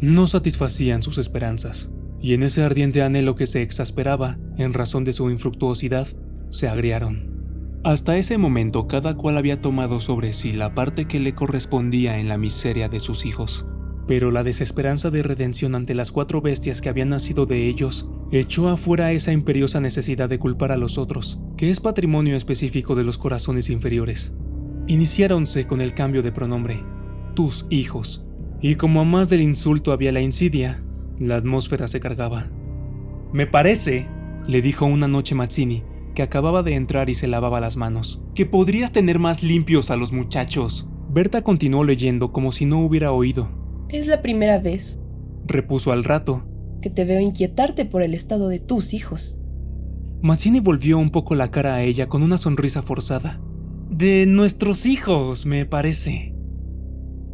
No satisfacían sus esperanzas, y en ese ardiente anhelo que se exasperaba, en razón de su infructuosidad, se agriaron. Hasta ese momento cada cual había tomado sobre sí la parte que le correspondía en la miseria de sus hijos. Pero la desesperanza de redención ante las 4 bestias que habían nacido de ellos echó afuera esa imperiosa necesidad de culpar a los otros, que es patrimonio específico de los corazones inferiores. Iniciáronse con el cambio de pronombre, tus hijos, y como a más del insulto había la insidia, la atmósfera se cargaba. «Me parece», le dijo una noche Mazzini, que acababa de entrar y se lavaba las manos, «que podrías tener más limpios a los muchachos». Berta continuó leyendo como si no hubiera oído. Es la primera vez, repuso al rato, que te veo inquietarte por el estado de tus hijos. Mazzini volvió un poco la cara a ella con una sonrisa forzada. «De nuestros hijos, me parece».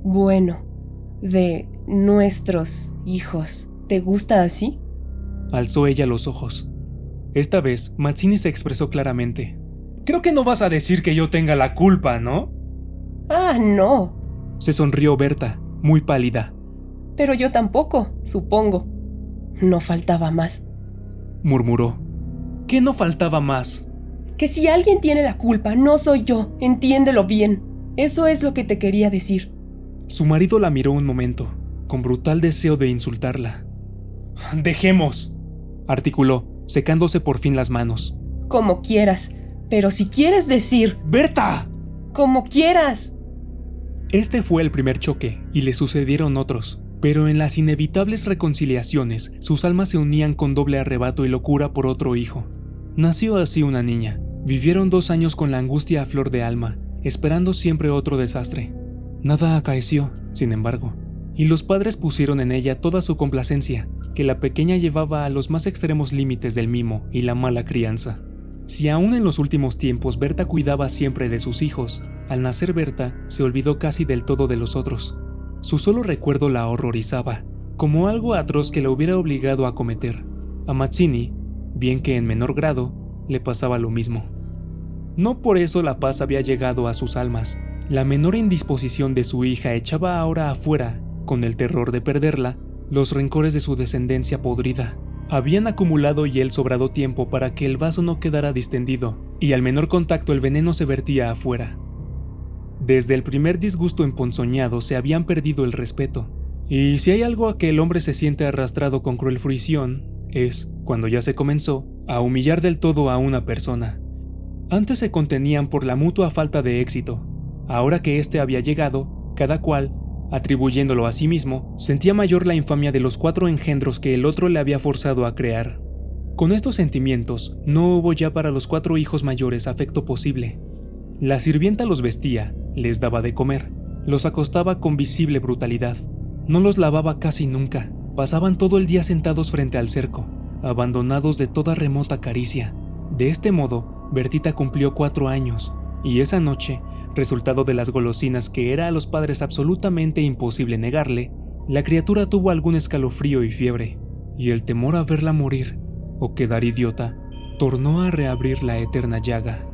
Bueno, de nuestros hijos. ¿Te gusta así? Alzó ella los ojos. Esta vez, Mazzini se expresó claramente. «Creo que no vas a decir que yo tenga la culpa, ¿no?» Ah, no. Se sonrió Berta, muy pálida. Pero yo tampoco, supongo. No faltaba más. Murmuró. ¿Qué no faltaba más? Que si alguien tiene la culpa, no soy yo. Entiéndelo bien. Eso es lo que te quería decir. Su marido la miró un momento, con brutal deseo de insultarla. «Dejemos», articuló, secándose por fin las manos. Como quieras, pero si quieres decir... ¡Berta! Como quieras. Este fue el primer choque, y le sucedieron otros, pero en las inevitables reconciliaciones, sus almas se unían con doble arrebato y locura por otro hijo. Nació así una niña. Vivieron 2 años con la angustia a flor de alma, esperando siempre otro desastre. Nada acaeció, sin embargo, y los padres pusieron en ella toda su complacencia, que la pequeña llevaba a los más extremos límites del mimo y la mala crianza. Si aún en los últimos tiempos Berta cuidaba siempre de sus hijos, al nacer Berta se olvidó casi del todo de los otros. Su solo recuerdo la horrorizaba, como algo atroz que la hubiera obligado a cometer. A Mazzini, bien que en menor grado, le pasaba lo mismo. No por eso la paz había llegado a sus almas. La menor indisposición de su hija echaba ahora afuera, con el terror de perderla, los rencores de su descendencia podrida. Habían acumulado y el sobrado tiempo para que el vaso no quedara distendido, y al menor contacto el veneno se vertía afuera. Desde el primer disgusto emponzoñado se habían perdido el respeto, y si hay algo a que el hombre se siente arrastrado con cruel fruición, es, cuando ya se comenzó, a humillar del todo a una persona. Antes se contenían por la mutua falta de éxito. Ahora que éste había llegado, cada cual, atribuyéndolo a sí mismo, sentía mayor la infamia de los 4 engendros que el otro le había forzado a crear. Con estos sentimientos, no hubo ya para los 4 hijos mayores afecto posible. La sirvienta los vestía, les daba de comer, los acostaba con visible brutalidad. No los lavaba casi nunca, pasaban todo el día sentados frente al cerco, abandonados de toda remota caricia. De este modo, Bertita cumplió 4 años, y esa noche, resultado de las golosinas que era a los padres absolutamente imposible negarle, la criatura tuvo algún escalofrío y fiebre, y el temor a verla morir, o quedar idiota, tornó a reabrir la eterna llaga.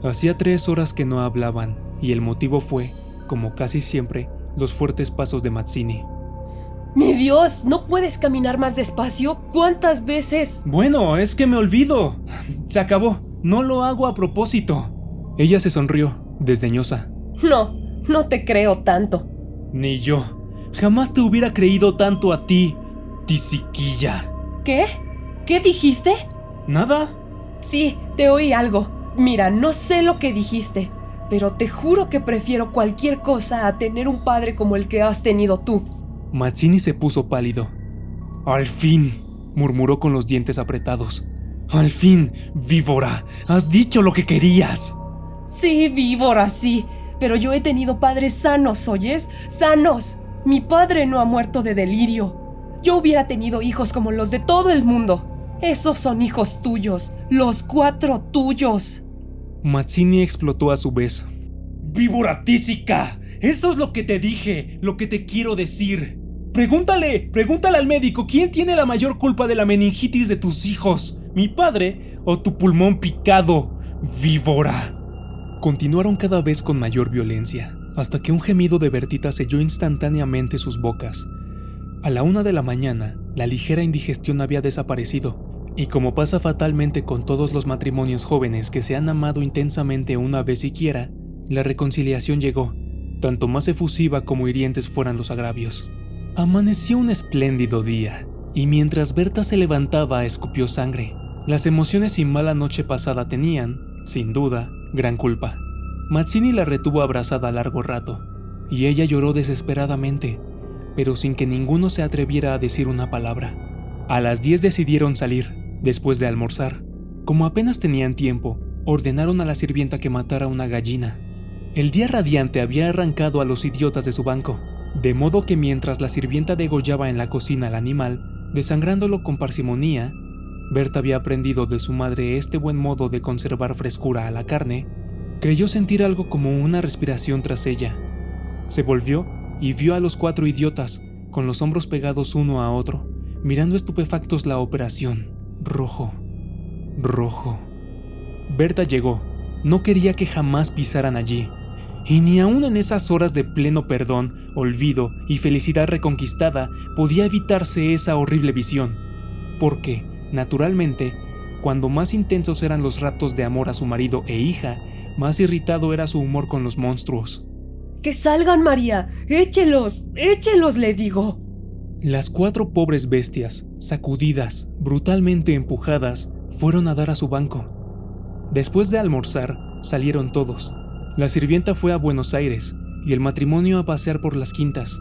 Hacía 3 horas que no hablaban, y el motivo fue, como casi siempre, los fuertes pasos de Mazzini. ¡Mi Dios! ¿No puedes caminar más despacio? ¿Cuántas veces? Bueno, es que me olvido. Se acabó. No lo hago a propósito. Ella se sonrió, desdeñosa. No te creo tanto. Ni yo. Jamás te hubiera creído tanto a ti, tisiquilla. ¿Qué? ¿Qué dijiste? ¿Nada? Sí, te oí algo. Mira, no sé lo que dijiste, pero te juro que prefiero cualquier cosa a tener un padre como el que has tenido tú. Mazzini se puso pálido. Al fin, murmuró con los dientes apretados. Al fin, víbora, has dicho lo que querías. Sí, víbora, sí, pero yo he tenido padres sanos, ¿oyes? ¡Sanos! Mi padre no ha muerto de delirio. Yo hubiera tenido hijos como los de todo el mundo. Esos son hijos tuyos, los 4 tuyos. Mazzini explotó a su vez. ¡Víbora tísica! Eso es lo que te dije, lo que te quiero decir. Pregúntale al médico, ¿quién tiene la mayor culpa de la meningitis de tus hijos? ¿Mi padre o tu pulmón picado, víbora? Continuaron cada vez con mayor violencia, hasta que un gemido de Bertita selló instantáneamente sus bocas. A la 1 de la mañana, la ligera indigestión había desaparecido, y como pasa fatalmente con todos los matrimonios jóvenes que se han amado intensamente una vez siquiera, la reconciliación llegó, tanto más efusiva como hirientes fueran los agravios. Amaneció un espléndido día, y mientras Berta se levantaba escupió sangre. Las emociones y mala noche pasada tenían, sin duda, gran culpa. Mazzini la retuvo abrazada largo rato, y ella lloró desesperadamente, pero sin que ninguno se atreviera a decir una palabra. A las 10 decidieron salir, después de almorzar. Como apenas tenían tiempo, ordenaron a la sirvienta que matara una gallina. El día radiante había arrancado a los idiotas de su banco, de modo que mientras la sirvienta degollaba en la cocina al animal, desangrándolo con parsimonía, Berta había aprendido de su madre este buen modo de conservar frescura a la carne. Creyó sentir algo como una respiración tras ella. Se volvió y vio a los 4 idiotas, con los hombros pegados uno a otro, mirando estupefactos la operación. Rojo. Berta llegó. No quería que jamás pisaran allí. Y ni aún en esas horas de pleno perdón, olvido y felicidad reconquistada podía evitarse esa horrible visión. Porque, naturalmente, cuando más intensos eran los raptos de amor a su marido e hija, más irritado era su humor con los monstruos. ¡Que salgan, María! ¡Échelos! Le digo. Las 4 pobres bestias, sacudidas, brutalmente empujadas, fueron a dar a su banco. Después de almorzar, salieron todos. La sirvienta fue a Buenos Aires y el matrimonio a pasear por las quintas.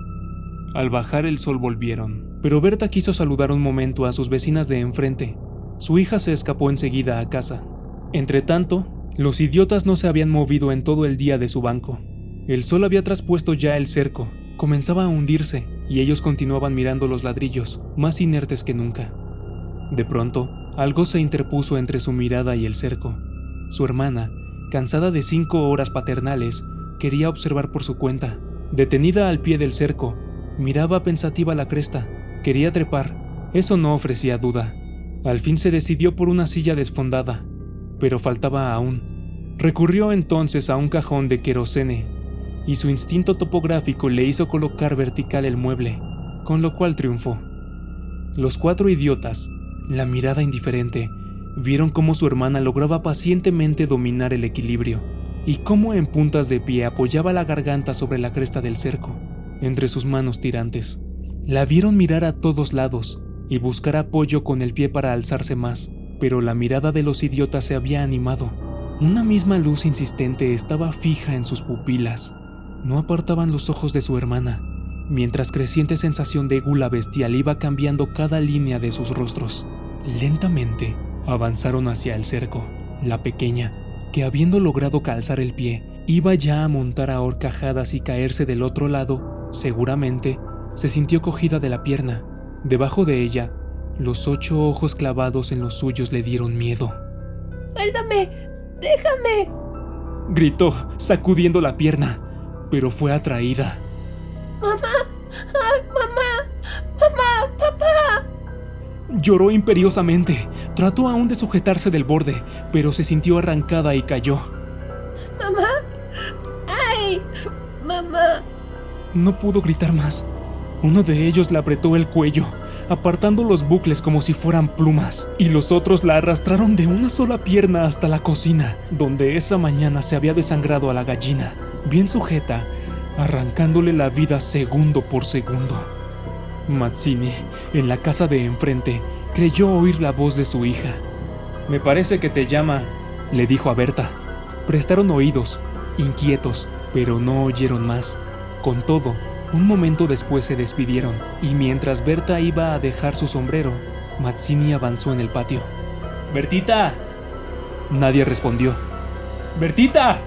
Al bajar el sol volvieron, pero Berta quiso saludar un momento a sus vecinas de enfrente. Su hija se escapó enseguida a casa. Entretanto, los idiotas no se habían movido en todo el día de su banco. El sol había traspuesto ya el cerco, comenzaba a hundirse y ellos continuaban mirando los ladrillos, más inertes que nunca. De pronto, algo se interpuso entre su mirada y el cerco. Su hermana, cansada de 5 horas paternales, quería observar por su cuenta. Detenida al pie del cerco, miraba pensativa la cresta. Quería trepar, eso no ofrecía duda. Al fin se decidió por una silla desfondada, pero faltaba aún. Recurrió entonces a un cajón de querosene, y su instinto topográfico le hizo colocar vertical el mueble, con lo cual triunfó. Los 4 idiotas, la mirada indiferente, vieron cómo su hermana lograba pacientemente dominar el equilibrio, y cómo en puntas de pie apoyaba la garganta sobre la cresta del cerco, entre sus manos tirantes. La vieron mirar a todos lados, y buscar apoyo con el pie para alzarse más, pero la mirada de los idiotas se había animado. Una misma luz insistente estaba fija en sus pupilas. No apartaban los ojos de su hermana, mientras creciente sensación de gula bestial iba cambiando cada línea de sus rostros. Lentamente, avanzaron hacia el cerco. La pequeña, que habiendo logrado calzar el pie, iba ya a montar a horcajadas y caerse del otro lado, seguramente, se sintió cogida de la pierna. Debajo de ella, los 8 ojos clavados en los suyos le dieron miedo. ¡Suéltame! ¡Déjame! Gritó, sacudiendo la pierna, pero fue atraída. ¡Mamá! ¡Ay, mamá! ¡Mamá! ¡Papá! Lloró imperiosamente. Trató aún de sujetarse del borde, pero se sintió arrancada y cayó. ¡Mamá! ¡Ay! ¡Mamá! No pudo gritar más. Uno de ellos le apretó el cuello, apartando los bucles como si fueran plumas, y los otros la arrastraron de una sola pierna hasta la cocina, donde esa mañana se había desangrado a la gallina, bien sujeta, arrancándole la vida segundo por segundo. Mazzini, en la casa de enfrente, creyó oír la voz de su hija. «Me parece que te llama», le dijo a Berta. Prestaron oídos, inquietos, pero no oyeron más. Con todo, un momento después se despidieron, y mientras Berta iba a dejar su sombrero, Mazzini avanzó en el patio. «¡Bertita!». Nadie respondió. «¡Bertita!».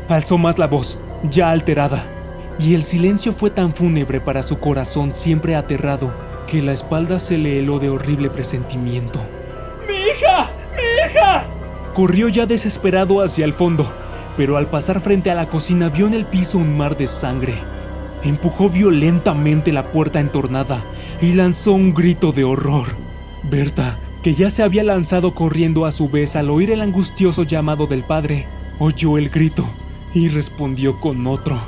Alzó más la voz, ya alterada, y el silencio fue tan fúnebre para su corazón siempre aterrado que la espalda se le heló de horrible presentimiento. «¡Mi hija! ¡Mi hija!». Corrió ya desesperado hacia el fondo, pero al pasar frente a la cocina vio en el piso un mar de sangre. Empujó violentamente la puerta entornada y lanzó un grito de horror. Berta, que ya se había lanzado corriendo a su vez al oír el angustioso llamado del padre, oyó el grito y respondió con otro.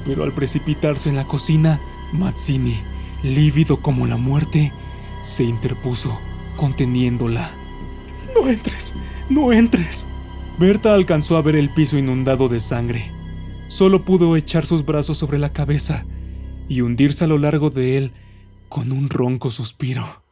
Pero al precipitarse en la cocina, Mazzini, lívido como la muerte, se interpuso, conteniéndola. «¡No entres! ¡No entres!». Berta alcanzó a ver el piso inundado de sangre. Solo pudo echar sus brazos sobre la cabeza y hundirse a lo largo de él con un ronco suspiro.